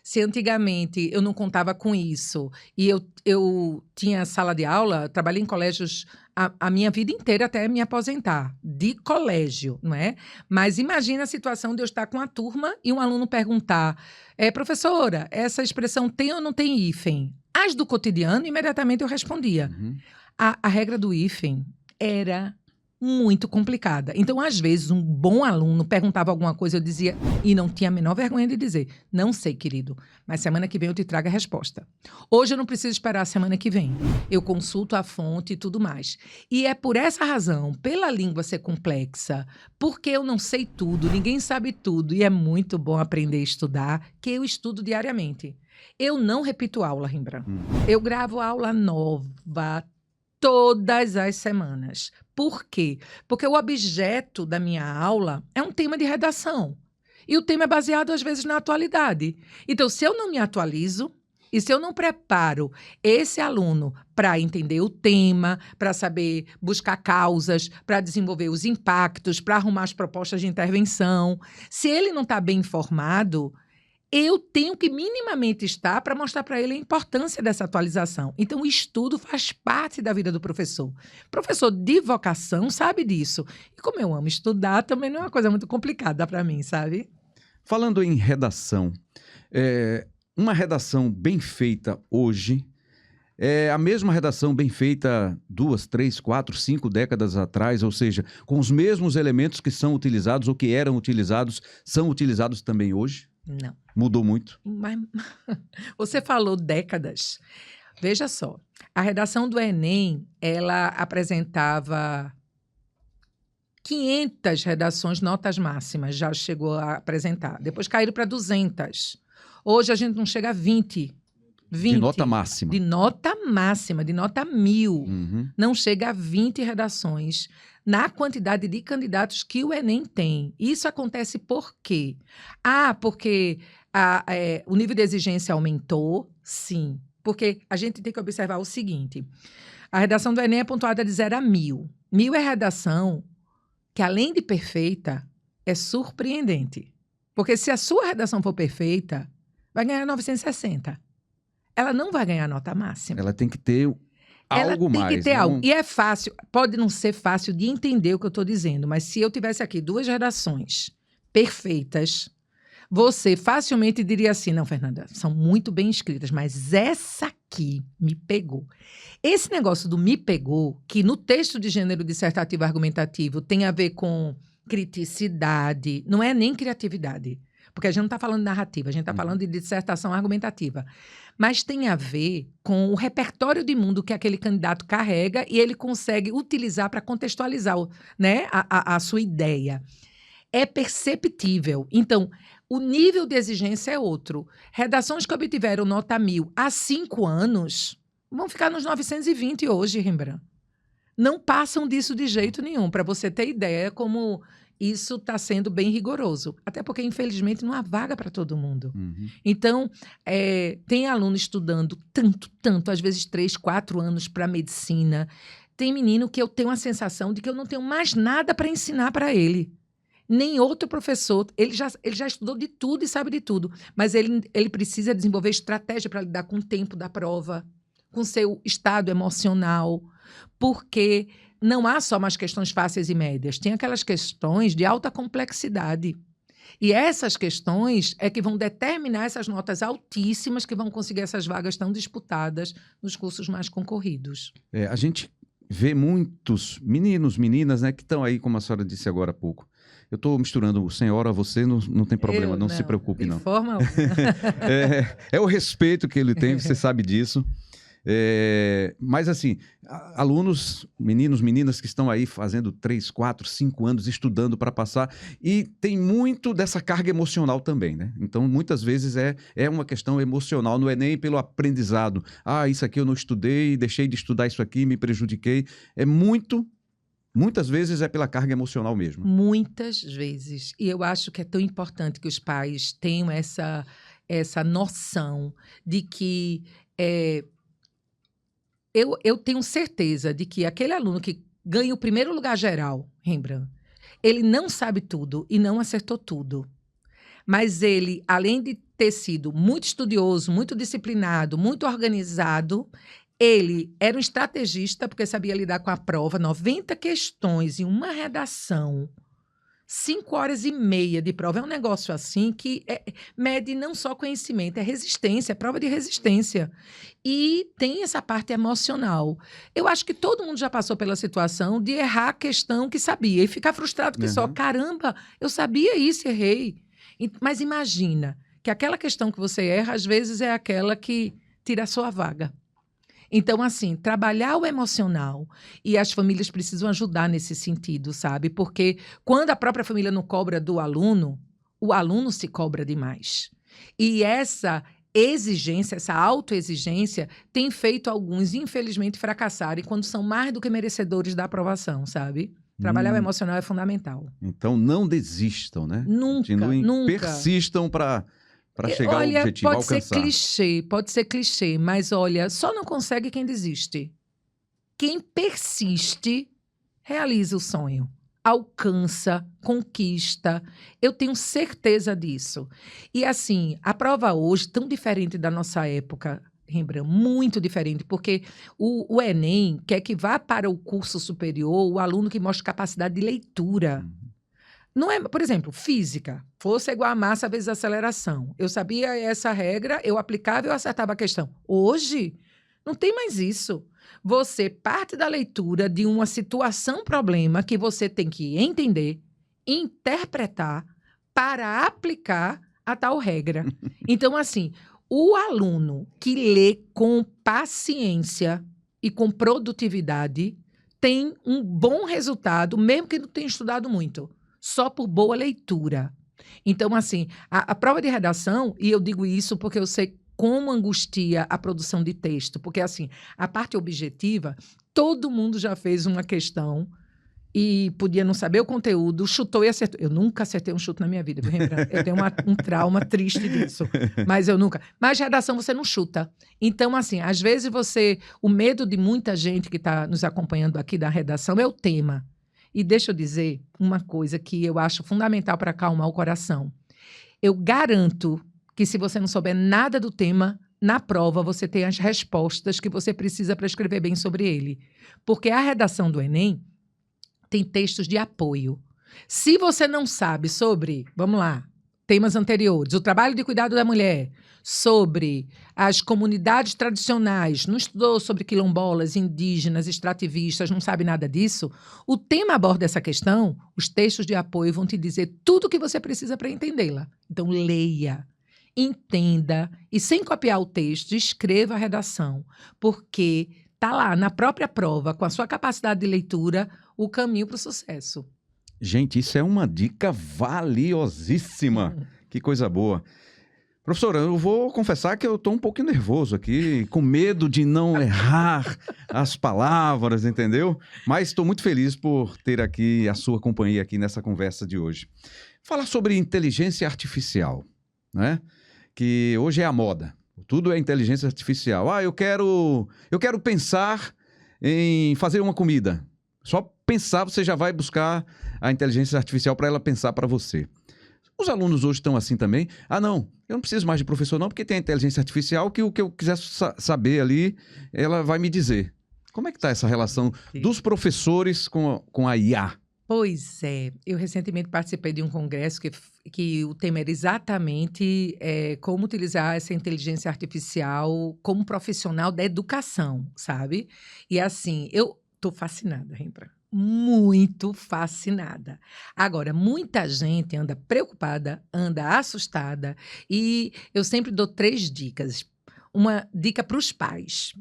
se antigamente eu não contava com isso e eu tinha sala de aula, trabalhei em colégios a minha vida inteira até me aposentar, de colégio, não é? Mas imagina a situação de eu estar com a turma e um aluno perguntar, professora, essa expressão tem ou não tem hífen? As do cotidiano, imediatamente eu respondia. Uhum. A regra do hífen era muito complicada. Então, às vezes, um bom aluno perguntava alguma coisa, eu dizia, e não tinha a menor vergonha de dizer, não sei, querido, mas semana que vem eu te trago a resposta. Hoje eu não preciso esperar a semana que vem. Eu consulto a fonte e tudo mais. E é por essa razão, pela língua ser complexa, porque eu não sei tudo, ninguém sabe tudo, e é muito bom aprender a estudar, que eu estudo diariamente. Eu não repito aula, Rembrandt. Eu gravo aula nova todas as semanas. Por quê? Porque o objeto da minha aula é um tema de redação. E o tema é baseado, às vezes, na atualidade. Então, se eu não me atualizo e se eu não preparo esse aluno para entender o tema, para saber buscar causas, para desenvolver os impactos, para arrumar as propostas de intervenção, se ele não está bem informado, eu tenho que minimamente estar para mostrar para ele a importância dessa atualização. Então, o estudo faz parte da vida do professor. Professor de vocação sabe disso. E como eu amo estudar, também não é uma coisa muito complicada para mim, sabe? Falando em redação, uma redação bem feita hoje é a mesma redação bem feita 2, 3, 4, 5 décadas atrás, ou seja, com os mesmos elementos que são utilizados ou que eram utilizados, são utilizados também hoje? Não. Mudou muito? Mas você falou décadas. Veja só, a redação do Enem, ela apresentava 500 redações, notas máximas, já chegou a apresentar. Depois caíram para 200. Hoje a gente não chega a 20. De nota máxima. De nota máxima, de nota 1000. Uhum. Não chega a 20 redações na quantidade de candidatos que o Enem tem. Isso acontece por quê? Porque o nível de exigência aumentou? Sim. Porque a gente tem que observar o seguinte. A redação do Enem é pontuada de 0 a 1000. 1000 é redação que, além de perfeita, é surpreendente. Porque se a sua redação for perfeita, vai ganhar 960. Ela não vai ganhar nota máxima. Ela tem que ter algo mais. Ela tem que ter algo. E é fácil, pode não ser fácil de entender o que eu estou dizendo, mas se eu tivesse aqui 2 redações perfeitas, você facilmente diria assim, não, Fernanda, são muito bem escritas, mas essa aqui me pegou. Esse negócio do me pegou, que no texto de gênero dissertativo argumentativo tem a ver com criticidade, não é nem criatividade. Porque a gente não está falando de narrativa, a gente está falando de dissertação argumentativa. Mas tem a ver com o repertório de mundo que aquele candidato carrega e ele consegue utilizar para contextualizar, né, a sua ideia. É perceptível. Então, o nível de exigência é outro. Redações que obtiveram nota 1000 há 5 anos vão ficar nos 920 hoje, Rembrandt. Não passam disso de jeito nenhum. Para você ter ideia como isso está sendo bem rigoroso. Até porque, infelizmente, não há vaga para todo mundo. Uhum. Então, tem aluno estudando tanto, às vezes 3, 4 anos para medicina. Tem menino que eu tenho a sensação de que eu não tenho mais nada para ensinar para ele. Nem outro professor. Ele já estudou de tudo e sabe de tudo. Mas ele precisa desenvolver estratégia para lidar com o tempo da prova, com seu estado emocional. Porque não há só mais questões fáceis e médias. Tem aquelas questões de alta complexidade. E essas questões é que vão determinar essas notas altíssimas que vão conseguir essas vagas tão disputadas nos cursos mais concorridos. A gente vê muitos meninos, meninas, né, que estão aí, como a senhora disse agora há pouco. Eu estou misturando senhora, você, não tem problema, não se preocupe, não. De forma alguma. É o respeito que ele tem, você sabe disso. Mas assim, alunos, meninos, meninas que estão aí fazendo 3, 4, 5 anos estudando para passar, e tem muito dessa carga emocional também, né? Então, muitas vezes é uma questão emocional, não é nem pelo aprendizado. Isso aqui eu não estudei, deixei de estudar isso aqui, me prejudiquei. Muitas vezes é pela carga emocional mesmo. Muitas vezes. E eu acho que é tão importante que os pais tenham essa noção de que eu tenho certeza de que aquele aluno que ganha o primeiro lugar geral, Rembrandt, ele não sabe tudo e não acertou tudo. Mas ele, além de ter sido muito estudioso, muito disciplinado, muito organizado, ele era um estrategista, porque sabia lidar com a prova, 90 questões em uma redação, 5 horas e meia de prova. É um negócio assim que mede não só conhecimento, é resistência, é prova de resistência. E tem essa parte emocional. Eu acho que todo mundo já passou pela situação de errar a questão que sabia e ficar frustrado que só, caramba, eu sabia isso, errei. Mas imagina que aquela questão que você erra, às vezes, é aquela que tira a sua vaga. Então, assim, trabalhar o emocional, e as famílias precisam ajudar nesse sentido, sabe? Porque quando a própria família não cobra do aluno, o aluno se cobra demais. E essa exigência, essa autoexigência, tem feito alguns, infelizmente, fracassarem quando são mais do que merecedores da aprovação, sabe? Trabalhar o emocional é fundamental. Então, não desistam, né? Nunca, nunca. Persistam para chegar ao objetivo, alcançar. Pode ser clichê, mas olha, só não consegue quem desiste. Quem persiste, realiza o sonho, alcança, conquista. Eu tenho certeza disso. E assim, a prova hoje, tão diferente da nossa época, Rembrandt, muito diferente, porque o Enem quer que vá para o curso superior o aluno que mostra capacidade de leitura. Não é, por exemplo, física. Força igual a massa vezes aceleração. Eu sabia essa regra, eu aplicava e eu acertava a questão. Hoje, não tem mais isso. Você parte da leitura de uma situação, problema, que você tem que entender, interpretar, para aplicar a tal regra. Então, assim, o aluno que lê com paciência e com produtividade tem um bom resultado, mesmo que não tenha estudado muito. Só por boa leitura. Então, assim, a prova de redação, e eu digo isso porque eu sei como angustia a produção de texto, porque, assim, a parte objetiva, todo mundo já fez uma questão e podia não saber o conteúdo, chutou e acertou. Eu nunca acertei um chute na minha vida, viu, Rembrandt? Eu tenho um trauma triste disso, mas eu nunca. Mas redação você não chuta. Então, assim, às vezes o medo de muita gente que está nos acompanhando aqui da redação é o tema. E deixa eu dizer uma coisa que eu acho fundamental para acalmar o coração. Eu garanto que se você não souber nada do tema, na prova você tem as respostas que você precisa para escrever bem sobre ele. Porque a redação do Enem tem textos de apoio. Se você não sabe sobre, vamos lá, temas anteriores, o trabalho de cuidado da mulher, sobre as comunidades tradicionais, não estudou sobre quilombolas, indígenas, extrativistas, não sabe nada disso, o tema aborda essa questão, os textos de apoio vão te dizer tudo o que você precisa para entendê-la. Então, leia, entenda e, sem copiar o texto, escreva a redação, porque está lá, na própria prova, com a sua capacidade de leitura, o caminho para o sucesso. Gente, isso é uma dica valiosíssima. Que coisa boa. Professora, eu vou confessar que eu estou um pouco nervoso aqui, com medo de não errar as palavras, entendeu? Mas estou muito feliz por ter aqui a sua companhia aqui nessa conversa de hoje. Falar sobre inteligência artificial, né? Que hoje é a moda. Tudo é inteligência artificial. Eu quero pensar em fazer uma comida. Só pensar, você já vai buscar a inteligência artificial para ela pensar para você. Os alunos hoje estão assim também. Não, eu não preciso mais de professor não, porque tem a inteligência artificial que o que eu quiser saber ali, ela vai me dizer. Como é que está essa relação dos professores com a IA? Pois é, eu recentemente participei de um congresso que o tema era exatamente como utilizar essa inteligência artificial como profissional da educação, sabe? E assim, eu tô fascinada, Rembrandt. Muito fascinada. Agora, muita gente anda preocupada, anda assustada, e eu sempre dou 3 dicas. Uma dica para os pais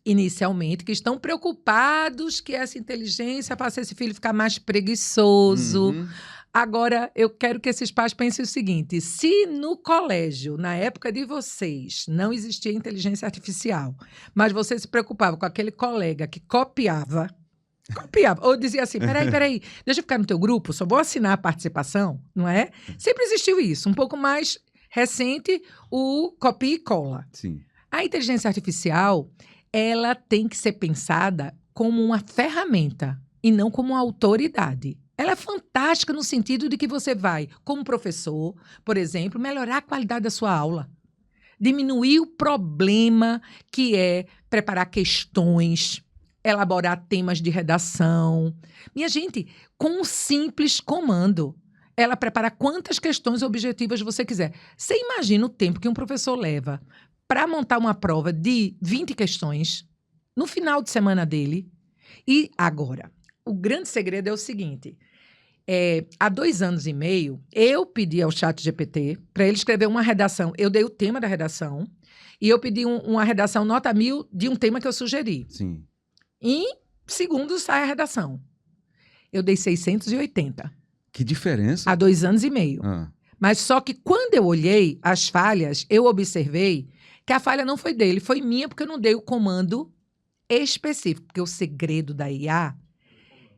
inicialmente, que estão preocupados que essa inteligência faça esse filho ficar mais preguiçoso. Uhum. Agora, eu quero que esses pais pensem o seguinte: se no colégio, na época de vocês, não existia inteligência artificial, mas você se preocupava com aquele colega que copiava, ou dizia assim, peraí, deixa eu ficar no teu grupo, só vou assinar a participação, não é? Sempre existiu isso. Um pouco mais recente, o copia e cola. Sim. A inteligência artificial, ela tem que ser pensada como uma ferramenta e não como uma autoridade. Ela é fantástica no sentido de que você vai, como professor, por exemplo, melhorar a qualidade da sua aula. Diminuir o problema que é preparar questões, elaborar temas de redação. Minha gente, com um simples comando, ela prepara quantas questões objetivas você quiser. Você imagina o tempo que um professor leva para montar uma prova de 20 questões no final de semana dele. E agora, o grande segredo é o seguinte: há 2 anos e meio, eu pedi ao ChatGPT para ele escrever uma redação. Eu dei o tema da redação e eu pedi uma redação nota 1000 de um tema que eu sugeri. Sim. Em segundos sai a redação. Eu dei 680. Que diferença? Há 2 anos e meio. Ah. Mas só que quando eu olhei as falhas, eu observei que a falha não foi dele, foi minha, porque eu não dei o comando específico. Porque o segredo da IA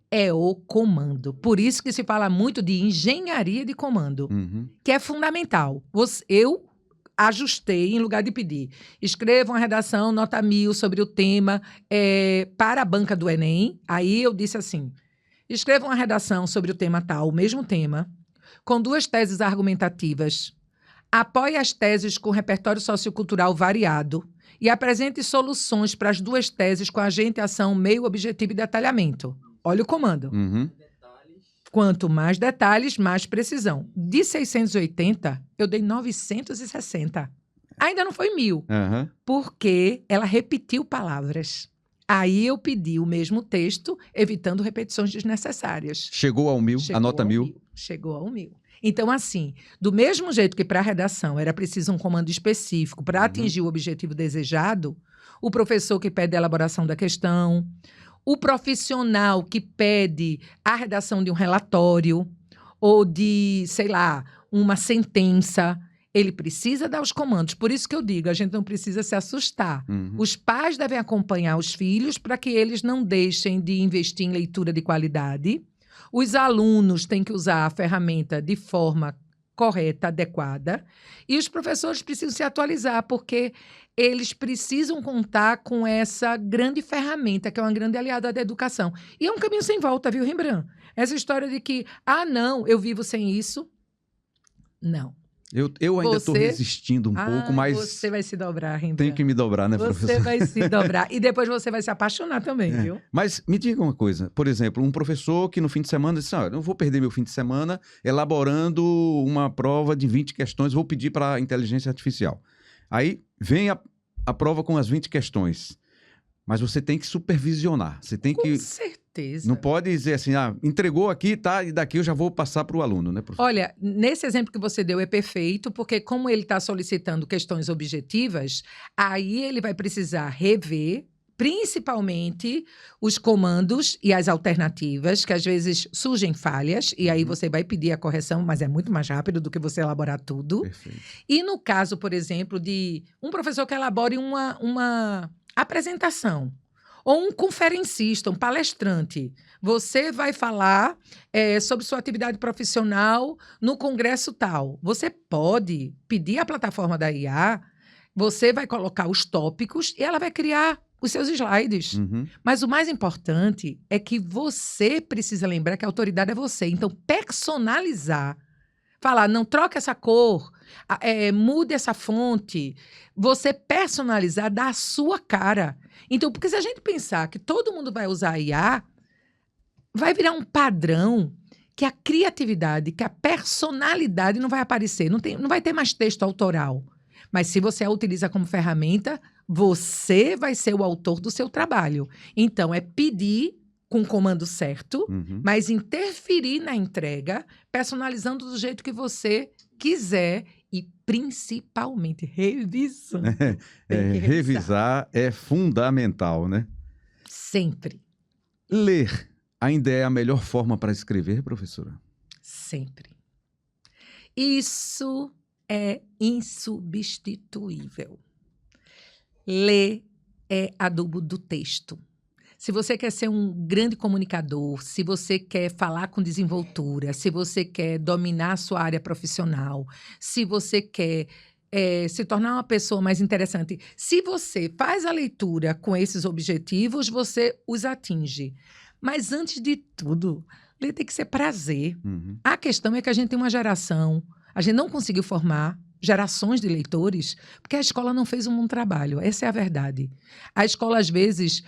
é o comando. Por isso que se fala muito de engenharia de comando, Uhum. que é fundamental. Eu ajustei, em lugar de pedir, escreva uma redação nota 1000 sobre o tema para a banca do Enem. Aí eu disse assim, escreva uma redação sobre o tema tal, o mesmo tema, com 2 teses argumentativas. Apoie as teses com repertório sociocultural variado e apresente soluções para as 2 teses com agente, ação, meio, objetivo e detalhamento. Olha o comando. Uhum. Quanto mais detalhes, mais precisão. De 680, eu dei 960. Ainda não foi 1000, Aham. porque ela repetiu palavras. Aí eu pedi o mesmo texto, evitando repetições desnecessárias. Chegou ao 1000, a nota 1000. Chegou ao 1000. Então, assim, do mesmo jeito que para a redação era preciso um comando específico para atingir o objetivo desejado, o professor que pede a elaboração da questão, o profissional que pede a redação de um relatório ou de, sei lá, uma sentença, ele precisa dar os comandos. Por isso que eu digo, a gente não precisa se assustar. Uhum. Os pais devem acompanhar os filhos para que eles não deixem de investir em leitura de qualidade. Os alunos têm que usar a ferramenta de forma correta, adequada. E os professores precisam se atualizar, porque eles precisam contar com essa grande ferramenta, que é uma grande aliada da educação. E é um caminho sem volta, viu, Rembrandt? Essa história de que, não, eu vivo sem isso. Não. Eu ainda estou resistindo um pouco, mas você vai se dobrar, Rembrandt. tenho que me dobrar, né, professor? Você vai se dobrar. E depois você vai se apaixonar também, viu? Mas me diga uma coisa. Por exemplo, um professor que no fim de semana disse, eu não vou perder meu fim de semana elaborando uma prova de 20 questões, vou pedir para a inteligência artificial. Aí vem a prova com as 20 questões. Mas você tem que supervisionar. Você tem Com que... certeza. Não pode dizer assim, entregou aqui, tá, e daqui eu já vou passar para o aluno, né, professor? Olha, nesse exemplo que você deu é perfeito, porque como ele está solicitando questões objetivas, aí ele vai precisar rever, principalmente, os comandos e as alternativas, que às vezes surgem falhas, e aí você vai pedir a correção, mas é muito mais rápido do que você elaborar tudo. Perfeito. E no caso, por exemplo, de um professor que elabore uma apresentação, ou um conferencista, um palestrante, você vai falar sobre sua atividade profissional no congresso tal. Você pode pedir à plataforma da IA, você vai colocar os tópicos e ela vai criar os seus slides. Uhum. Mas o mais importante é que você precisa lembrar que a autoridade é você. Então, personalizar. Falar, não troca essa cor, mude essa fonte. Você personalizar da sua cara. Então, porque se a gente pensar que todo mundo vai usar a IA, vai virar um padrão que a criatividade, que a personalidade não vai aparecer. Não vai ter mais texto autoral. Mas se você a utiliza como ferramenta, você vai ser o autor do seu trabalho. Então, é pedir com o comando certo, mas interferir na entrega, personalizando do jeito que você quiser e, principalmente, revisando. Revisar é fundamental, né? Sempre. Ler ainda é a melhor forma para escrever, professora? Sempre. Isso é insubstituível. Ler é adubo do texto. Se você quer ser um grande comunicador, se você quer falar com desenvoltura, se você quer dominar a sua área profissional, se você quer se tornar uma pessoa mais interessante, se você faz a leitura com esses objetivos, você os atinge. Mas, antes de tudo, ler tem que ser prazer. A questão é que a gente tem uma geração, a gente não conseguiu formar gerações de leitores, porque a escola não fez um bom trabalho. Essa é a verdade. A escola, às vezes,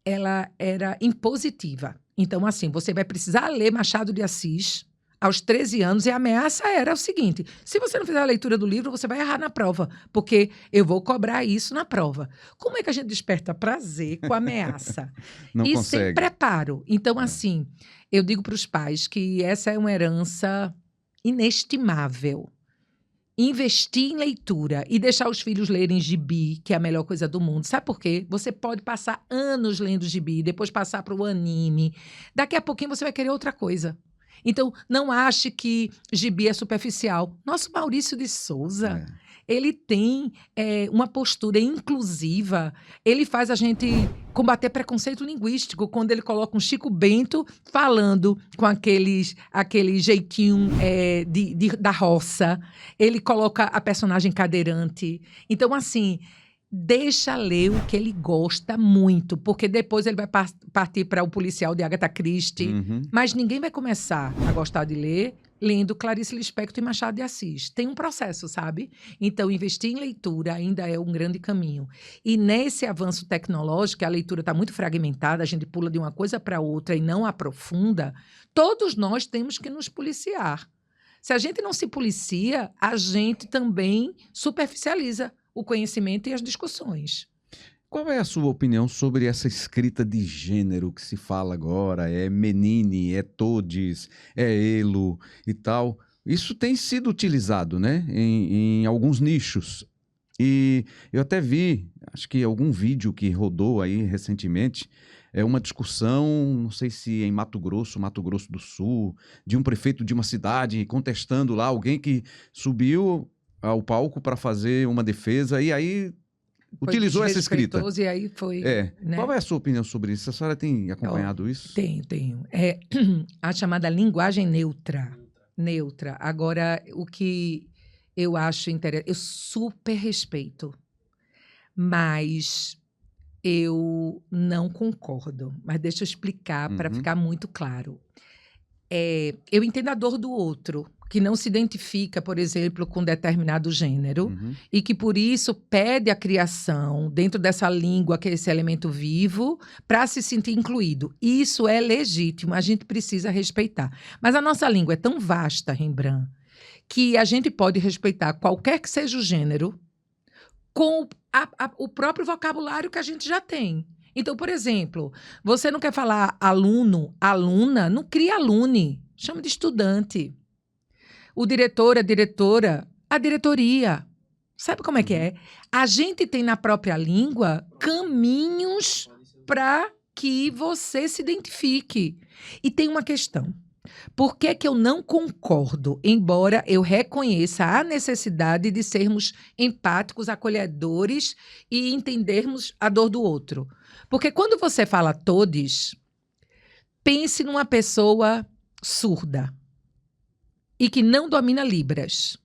ela era impositiva. Então, assim, você vai precisar ler Machado de Assis aos 13 anos, e a ameaça era o seguinte: se você não fizer a leitura do livro, você vai errar na prova, porque eu vou cobrar isso na prova. Como é que a gente desperta prazer com a ameaça? Não e consegue. sem preparo. Então, assim, eu digo para os pais que essa é uma herança inestimável. Investir em leitura e deixar os filhos lerem gibi, que é a melhor coisa do mundo. Sabe por quê? Você pode passar anos lendo gibi, depois passar para o anime. Daqui a pouquinho você vai querer outra coisa. Então, não ache que gibi é superficial. Nosso Maurício de Souza, ele tem uma postura inclusiva. Ele faz a gente combater preconceito linguístico quando ele coloca um Chico Bento falando com aquele jeitinho da roça. Ele coloca a personagem cadeirante. Então, assim, deixa ler o que ele gosta muito, porque depois ele vai partir para o Policial de Agatha Christie. Mas ninguém vai começar a gostar de ler lendo Clarice Lispector e Machado de Assis. Tem um processo, sabe? Então, investir em leitura ainda é um grande caminho. E nesse avanço tecnológico, a leitura está muito fragmentada, a gente pula de uma coisa para outra e não aprofunda, todos nós temos que nos policiar. Se a gente não se policia, a gente também superficializa o conhecimento e as discussões. Qual é a sua opinião sobre essa escrita de gênero que se fala agora? É menine, é todes, é elo e tal. Isso tem sido utilizado, né, em alguns nichos. E eu até vi, acho que algum vídeo que rodou aí recentemente, uma discussão, não sei se em Mato Grosso do Sul, de um prefeito de uma cidade contestando lá alguém que subiu ao palco para fazer uma defesa e aí utilizou essa escrita. E aí foi, né? Qual é a sua opinião sobre isso? A senhora tem acompanhado isso? Tenho. É a chamada linguagem neutra. Agora, o que eu acho interessante, eu super respeito, mas eu não concordo. Mas deixa eu explicar para ficar muito claro. Eu entendo a dor do outro, que não se identifica, por exemplo, com determinado gênero, e que, por isso, pede a criação dentro dessa língua, que é esse elemento vivo, para se sentir incluído. Isso é legítimo, a gente precisa respeitar. Mas a nossa língua é tão vasta, Rembrandt, que a gente pode respeitar qualquer que seja o gênero com o próprio vocabulário que a gente já tem. Então, por exemplo, você não quer falar aluno, aluna, não cria alune, chama de estudante. O diretor, a diretora, a diretoria. Sabe como é que é? A gente tem na própria língua caminhos para que você se identifique. E tem uma questão. Por que que eu não concordo, embora eu reconheça a necessidade de sermos empáticos, acolhedores e entendermos a dor do outro? Porque quando você fala todes, pense numa pessoa surda e que não domina Libras.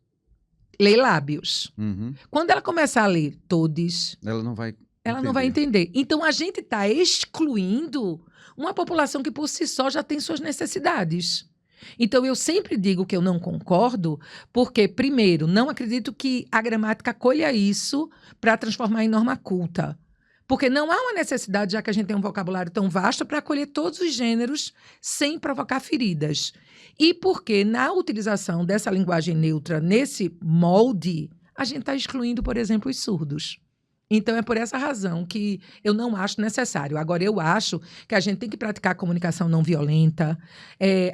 Lê lábios. Quando ela começar a ler todes, ela não vai entender. Então, a gente está excluindo uma população que, por si só, já tem suas necessidades. Então, eu sempre digo que eu não concordo, porque, primeiro, não acredito que a gramática acolha isso para transformar em norma culta. Porque não há uma necessidade, já que a gente tem um vocabulário tão vasto, para acolher todos os gêneros sem provocar feridas. E porque na utilização dessa linguagem neutra, nesse molde, a gente está excluindo, por exemplo, os surdos. Então, é por essa razão que eu não acho necessário. Agora, eu acho que a gente tem que praticar a comunicação não violenta.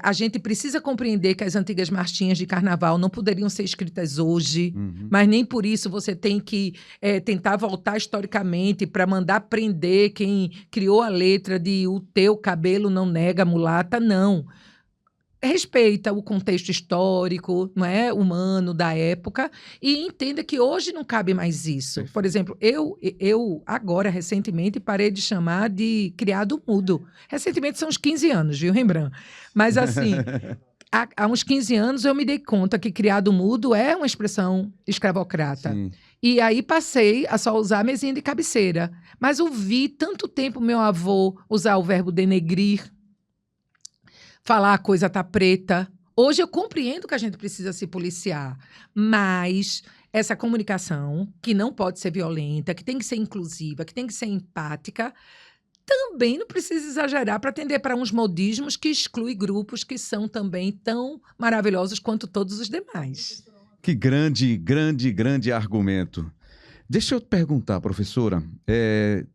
A gente precisa compreender que as antigas marchinhas de carnaval não poderiam ser escritas hoje, mas nem por isso você tem que tentar voltar historicamente para mandar prender quem criou a letra de "o teu cabelo não nega mulata", não. Respeita o contexto histórico, não é, humano da época, e entenda que hoje não cabe mais isso. Por exemplo, eu agora, recentemente, parei de chamar de criado mudo. Recentemente são uns 15 anos, viu, Rembrandt? Mas, assim, há uns 15 anos eu me dei conta que criado mudo é uma expressão escravocrata. Sim. E aí passei a só usar a mesinha de cabeceira. Mas ouvi tanto tempo meu avô usar o verbo denegrir, falar a coisa tá preta. Hoje eu compreendo que a gente precisa se policiar, mas essa comunicação, que não pode ser violenta, que tem que ser inclusiva, que tem que ser empática, também não precisa exagerar para atender para uns modismos que excluem grupos que são também tão maravilhosos quanto todos os demais. Que grande argumento. Deixa eu te perguntar, professora,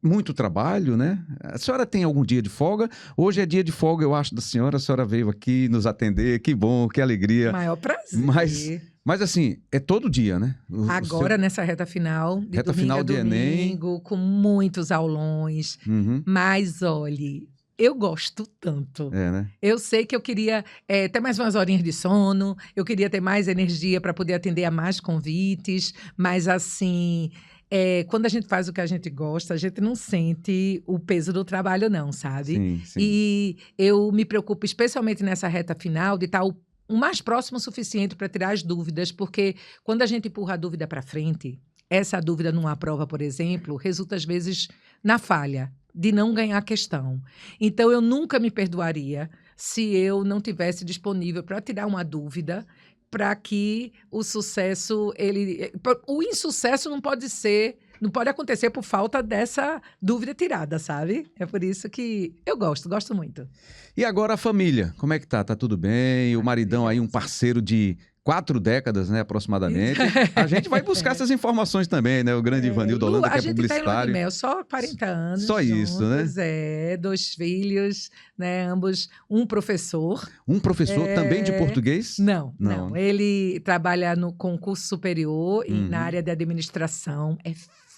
muito trabalho, né? A senhora tem algum dia de folga? Hoje é dia de folga, eu acho, da senhora. A senhora veio aqui nos atender, que bom, que alegria. Maior prazer. Mas assim, é todo dia, né? Agora, nessa reta final, de domingo a domingo, com muitos aulões. Mas, olhe, eu gosto tanto. Né? Eu sei que eu queria ter mais umas horinhas de sono, eu queria ter mais energia para poder atender a mais convites, mas assim, quando a gente faz o que a gente gosta, a gente não sente o peso do trabalho não, sabe? Sim. E eu me preocupo especialmente nessa reta final de estar o mais próximo o suficiente para tirar as dúvidas, porque quando a gente empurra a dúvida para frente, essa dúvida numa prova, por exemplo, resulta às vezes na falha de não ganhar a questão. Então, eu nunca me perdoaria se eu não tivesse disponível para tirar uma dúvida, para que o sucesso, o insucesso não pode acontecer por falta dessa dúvida tirada, sabe? É por isso que eu gosto muito. E agora a família, como é que tá? Tá tudo bem? O maridão aí, um parceiro de 4 décadas, né, aproximadamente. A gente vai buscar essas informações também, né? O grande Ivanildo Holanda, que é publicitário. A gente tá em Lua de Mel, só 40 anos. Só juntos, isso, né? 2 filhos, né? Ambos, um professor. Um professor também de português? Não. Ele trabalha no concurso superior e na área de administração. É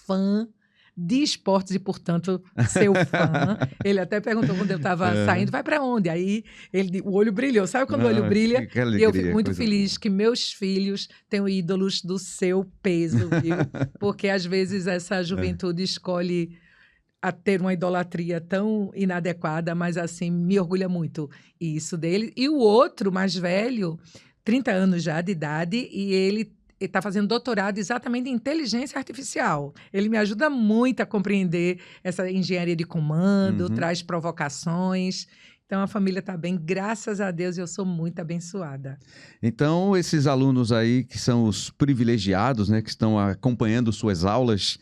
fã de esportes e, portanto, seu fã. Ele até perguntou quando eu estava saindo, vai para onde? Aí o olho brilhou. Sabe quando o olho brilha? Que alegria, e eu fico muito feliz que meus filhos tenham ídolos do seu peso, viu? Porque, às vezes, essa juventude escolhe a ter uma idolatria tão inadequada, mas, assim, me orgulha muito isso dele. E o outro, mais velho, 30 anos já de idade, e ele está fazendo doutorado exatamente em inteligência artificial. Ele me ajuda muito a compreender essa engenharia de comando, traz provocações. Então, a família está bem, graças a Deus, eu sou muito abençoada. Então, esses alunos aí, que são os privilegiados, né, que estão acompanhando suas aulas,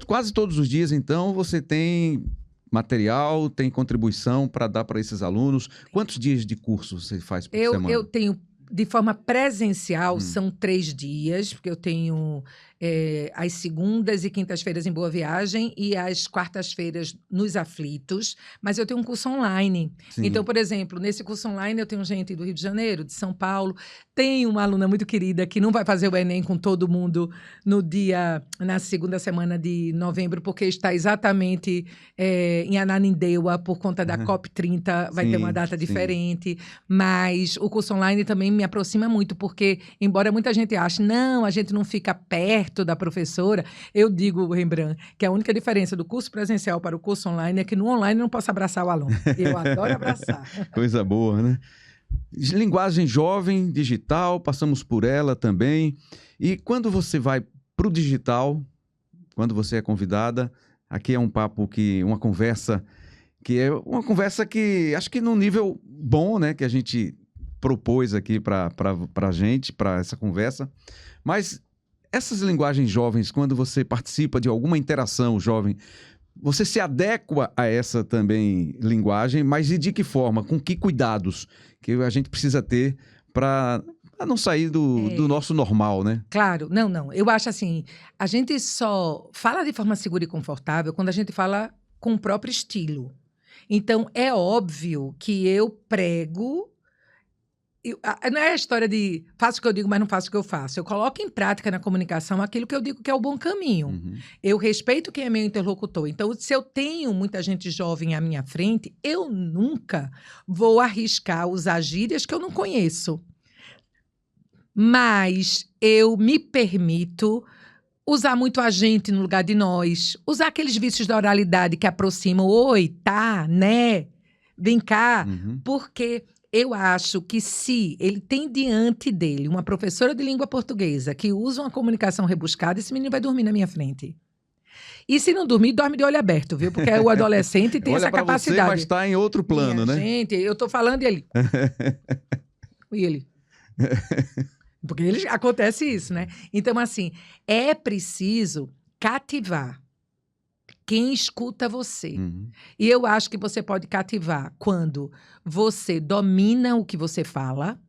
quase todos os dias, então, você tem material, tem contribuição para dar para esses alunos. Quantos dias de curso você faz por semana? Eu tenho... De forma presencial, são 3 dias, porque eu tenho as segundas e quintas-feiras em Boa Viagem e as quartas-feiras nos Aflitos, mas eu tenho um curso online. Sim. Então, por exemplo, nesse curso online eu tenho gente do Rio de Janeiro, de São Paulo, tem uma aluna muito querida que não vai fazer o Enem com todo mundo na segunda semana de novembro, porque está exatamente em Ananindeua, por conta da COP30, vai ter uma data diferente, mas o curso online também me aproxima muito, porque, embora muita gente ache, não, a gente não fica perto da professora, eu digo, Rembrandt, que a única diferença do curso presencial para o curso online é que no online eu não posso abraçar o aluno. Eu adoro abraçar. Coisa boa, né? Linguagem jovem, digital, passamos por ela também. E quando você vai para o digital, quando você é convidada, aqui é um papo uma conversa que acho que num nível bom, né, que a gente propôs aqui para a gente, para essa conversa. Mas essas linguagens jovens, quando você participa de alguma interação jovem, você se adequa a essa também linguagem, mas e de que forma? Com que cuidados que a gente precisa ter para não sair do nosso normal, né? Claro, não. Eu acho assim, a gente só fala de forma segura e confortável quando a gente fala com o próprio estilo. Então, é óbvio que eu prego. Não é a história de faço o que eu digo, mas não faço o que eu faço. Eu coloco em prática na comunicação aquilo que eu digo que é o bom caminho. Uhum. Eu respeito quem é meu interlocutor. Então, se eu tenho muita gente jovem à minha frente, eu nunca vou arriscar usar gírias que eu não conheço. Mas eu me permito usar muito a gente no lugar de nós. Usar aqueles vícios da oralidade que aproximam. Oi, tá, né? Vem cá. Uhum. Porque eu acho que se ele tem diante dele uma professora de língua portuguesa que usa uma comunicação rebuscada, esse menino vai dormir na minha frente. E se não dormir, dorme de olho aberto, viu? Porque o adolescente tem Olha essa pra capacidade. você, mas está em outro plano, Minha né? gente, eu tô falando e ele... E ele... Porque acontece isso, né? Então, assim, é preciso cativar quem escuta você. Uhum. E eu acho que você pode cativar quando você domina o que você fala,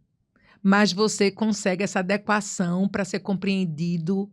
mas você consegue essa adequação para ser compreendido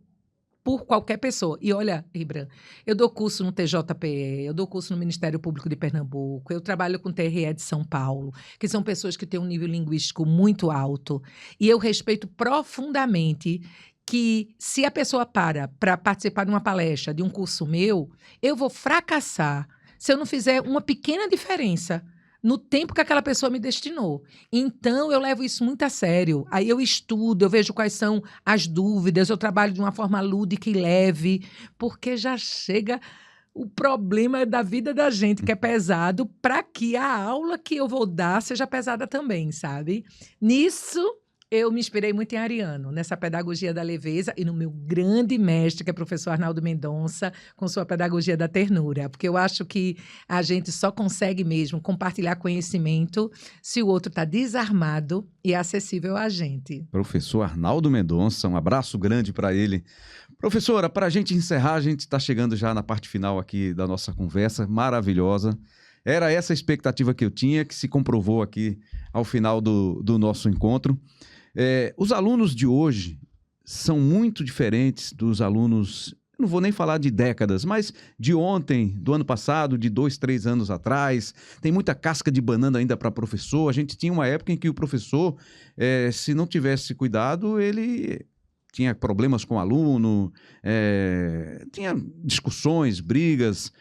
por qualquer pessoa. E olha, Ribran, eu dou curso no TJPE, eu dou curso no Ministério Público de Pernambuco, eu trabalho com o TRE de São Paulo, que são pessoas que têm um nível linguístico muito alto. E eu respeito profundamente que se a pessoa para participar de uma palestra, de um curso meu, eu vou fracassar se eu não fizer uma pequena diferença no tempo que aquela pessoa me destinou. Então, eu levo isso muito a sério. Aí eu estudo, eu vejo quais são as dúvidas, eu trabalho de uma forma lúdica e leve, porque já chega o problema da vida da gente, que é pesado, para que a aula que eu vou dar seja pesada também, sabe? Nisso, eu me inspirei muito em Ariano, nessa pedagogia da leveza e no meu grande mestre, que é o professor Arnaldo Mendonça, com sua pedagogia da ternura. Porque eu acho que a gente só consegue mesmo compartilhar conhecimento se o outro está desarmado e acessível a gente. Professor Arnaldo Mendonça, um abraço grande para ele. Professora, para a gente encerrar, a gente está chegando já na parte final aqui da nossa conversa, maravilhosa. Era essa a expectativa que eu tinha, que se comprovou aqui ao final do nosso encontro. Os alunos de hoje são muito diferentes dos alunos, não vou nem falar de décadas, mas de ontem, do ano passado, de 2, 3 anos atrás. Tem muita casca de banana ainda para professor. A gente tinha uma época em que o professor, se não tivesse cuidado, ele tinha problemas com o aluno, tinha discussões, brigas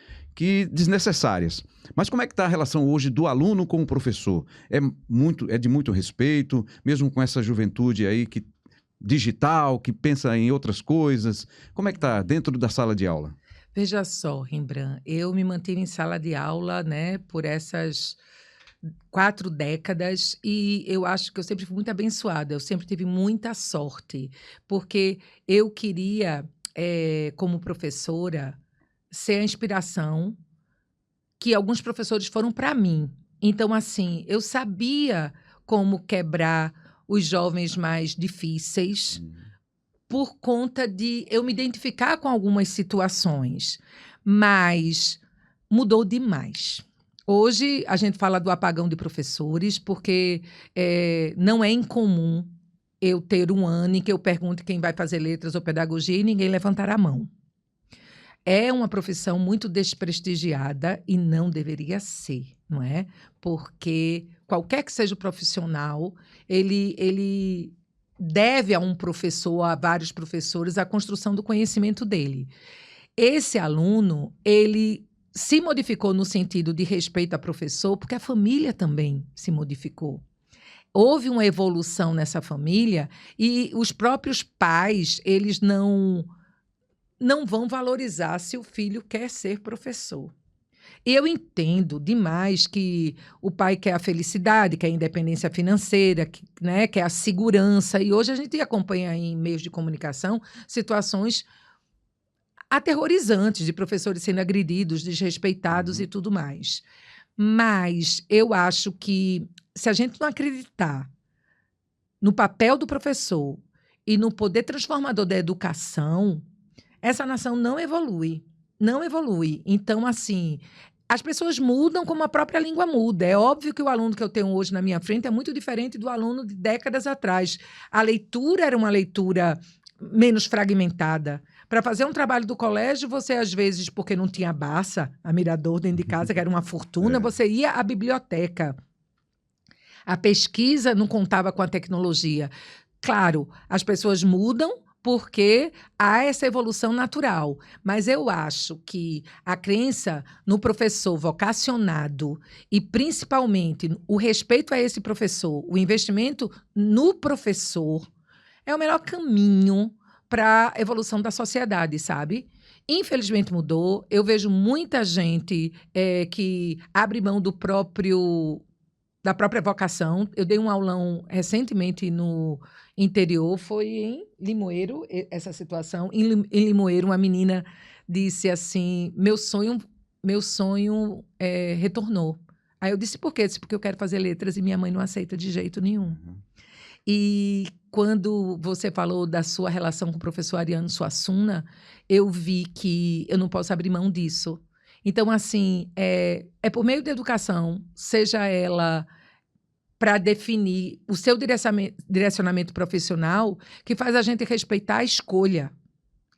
desnecessárias. Mas como é que está a relação hoje do aluno com o professor? É de muito respeito, mesmo com essa juventude aí digital, que pensa em outras coisas. Como é que está dentro da sala de aula? Veja só, Rembrandt, eu me mantive em sala de aula, né, por essas 4 décadas e eu acho que eu sempre fui muito abençoada, eu sempre tive muita sorte, porque eu queria, como professora, ser a inspiração que alguns professores foram para mim. Então, assim, eu sabia como quebrar os jovens mais difíceis por conta de eu me identificar com algumas situações, mas mudou demais. Hoje, a gente fala do apagão de professores, porque não é incomum eu ter um ano em que eu pergunto quem vai fazer letras ou pedagogia e ninguém levantar a mão. É uma profissão muito desprestigiada e não deveria ser, não é? Porque qualquer que seja o profissional, ele deve a um professor, a vários professores, a construção do conhecimento dele. Esse aluno, ele se modificou no sentido de respeito a professor, porque a família também se modificou. Houve uma evolução nessa família e os próprios pais, eles não vão valorizar se o filho quer ser professor. Eu entendo demais que o pai quer a felicidade, quer a independência financeira, né, quer a segurança. E hoje a gente acompanha em meios de comunicação situações aterrorizantes de professores sendo agredidos, desrespeitados e tudo mais. Mas eu acho que se a gente não acreditar no papel do professor e no poder transformador da educação, essa nação não evolui. não evolui. Então, assim, as pessoas mudam como a própria língua muda. É óbvio que o aluno que eu tenho hoje na minha frente é muito diferente do aluno de décadas atrás. A leitura era uma leitura menos fragmentada. Para fazer um trabalho do colégio, você, às vezes, porque não tinha Barça, a Mirador dentro de casa, que era uma fortuna, você ia à biblioteca. A pesquisa não contava com a tecnologia. Claro, as pessoas mudam porque há essa evolução natural. Mas eu acho que a crença no professor vocacionado e, principalmente, o respeito a esse professor, o investimento no professor, é o melhor caminho para a evolução da sociedade, sabe? Infelizmente mudou. Eu vejo muita gente que abre mão da própria vocação. Eu dei um aulão recentemente no interior, foi em Limoeiro, essa situação. Em Limoeiro, uma menina disse assim, meu sonho retornou. Aí eu disse, por quê? Disse, porque eu quero fazer letras e minha mãe não aceita de jeito nenhum. E quando você falou da sua relação com o professor Ariano Suassuna, eu vi que eu não posso abrir mão disso. Então, assim, é por meio da educação, seja ela para definir o seu direcionamento profissional, que faz a gente respeitar a escolha.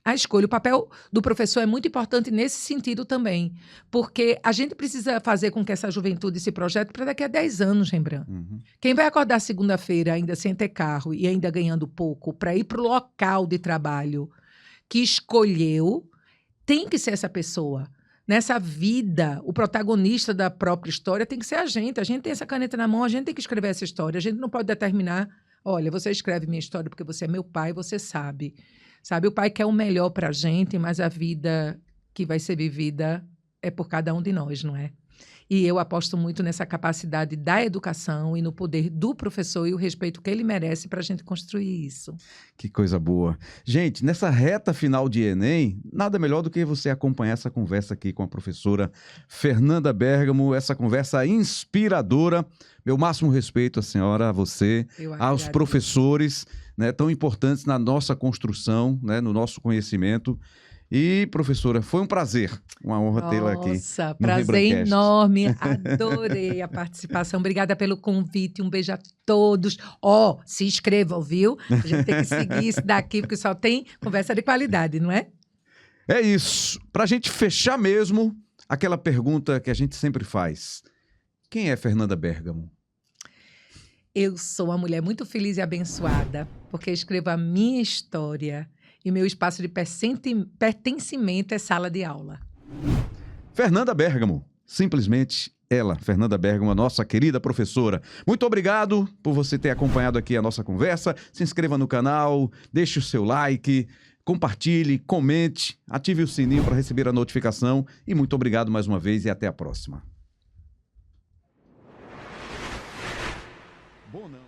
A escolha, o papel do professor é muito importante nesse sentido também, porque a gente precisa fazer com que essa juventude se projete para daqui a 10 anos, Rembrandt. Quem vai acordar segunda-feira ainda sem ter carro e ainda ganhando pouco para ir para o local de trabalho que escolheu, tem que ser essa pessoa. Nessa vida, o protagonista da própria história tem que ser a gente. A gente tem essa caneta na mão, a gente tem que escrever essa história. A gente não pode determinar, olha, você escreve minha história porque você é meu pai, você sabe. Sabe, o pai quer o melhor para a gente, mas a vida que vai ser vivida é por cada um de nós, não é? E eu aposto muito nessa capacidade da educação e no poder do professor e o respeito que ele merece para a gente construir isso. Que coisa boa. Gente, nessa reta final de Enem, nada melhor do que você acompanhar essa conversa aqui com a professora Fernanda Bergamo, essa conversa inspiradora. Meu máximo respeito à senhora, a você, aos professores, né, tão importantes na nossa construção, né, no nosso conhecimento. E, professora, foi um prazer, uma honra tê-la aqui. Nossa, prazer enorme, adorei a participação. Obrigada pelo convite, um beijo a todos. Se inscrevam, viu? A gente tem que seguir isso daqui, porque só tem conversa de qualidade, não é? É isso. Para a gente fechar mesmo, aquela pergunta que a gente sempre faz. Quem é Fernanda Bergamo? Eu sou uma mulher muito feliz e abençoada, porque escrevo a minha história e meu espaço de pertencimento é sala de aula. Fernanda Bergamo, simplesmente ela, Fernanda Bergamo, a nossa querida professora. Muito obrigado por você ter acompanhado aqui a nossa conversa. Se inscreva no canal, deixe o seu like, compartilhe, comente, ative o sininho para receber a notificação. E muito obrigado mais uma vez e até a próxima. Bom, não.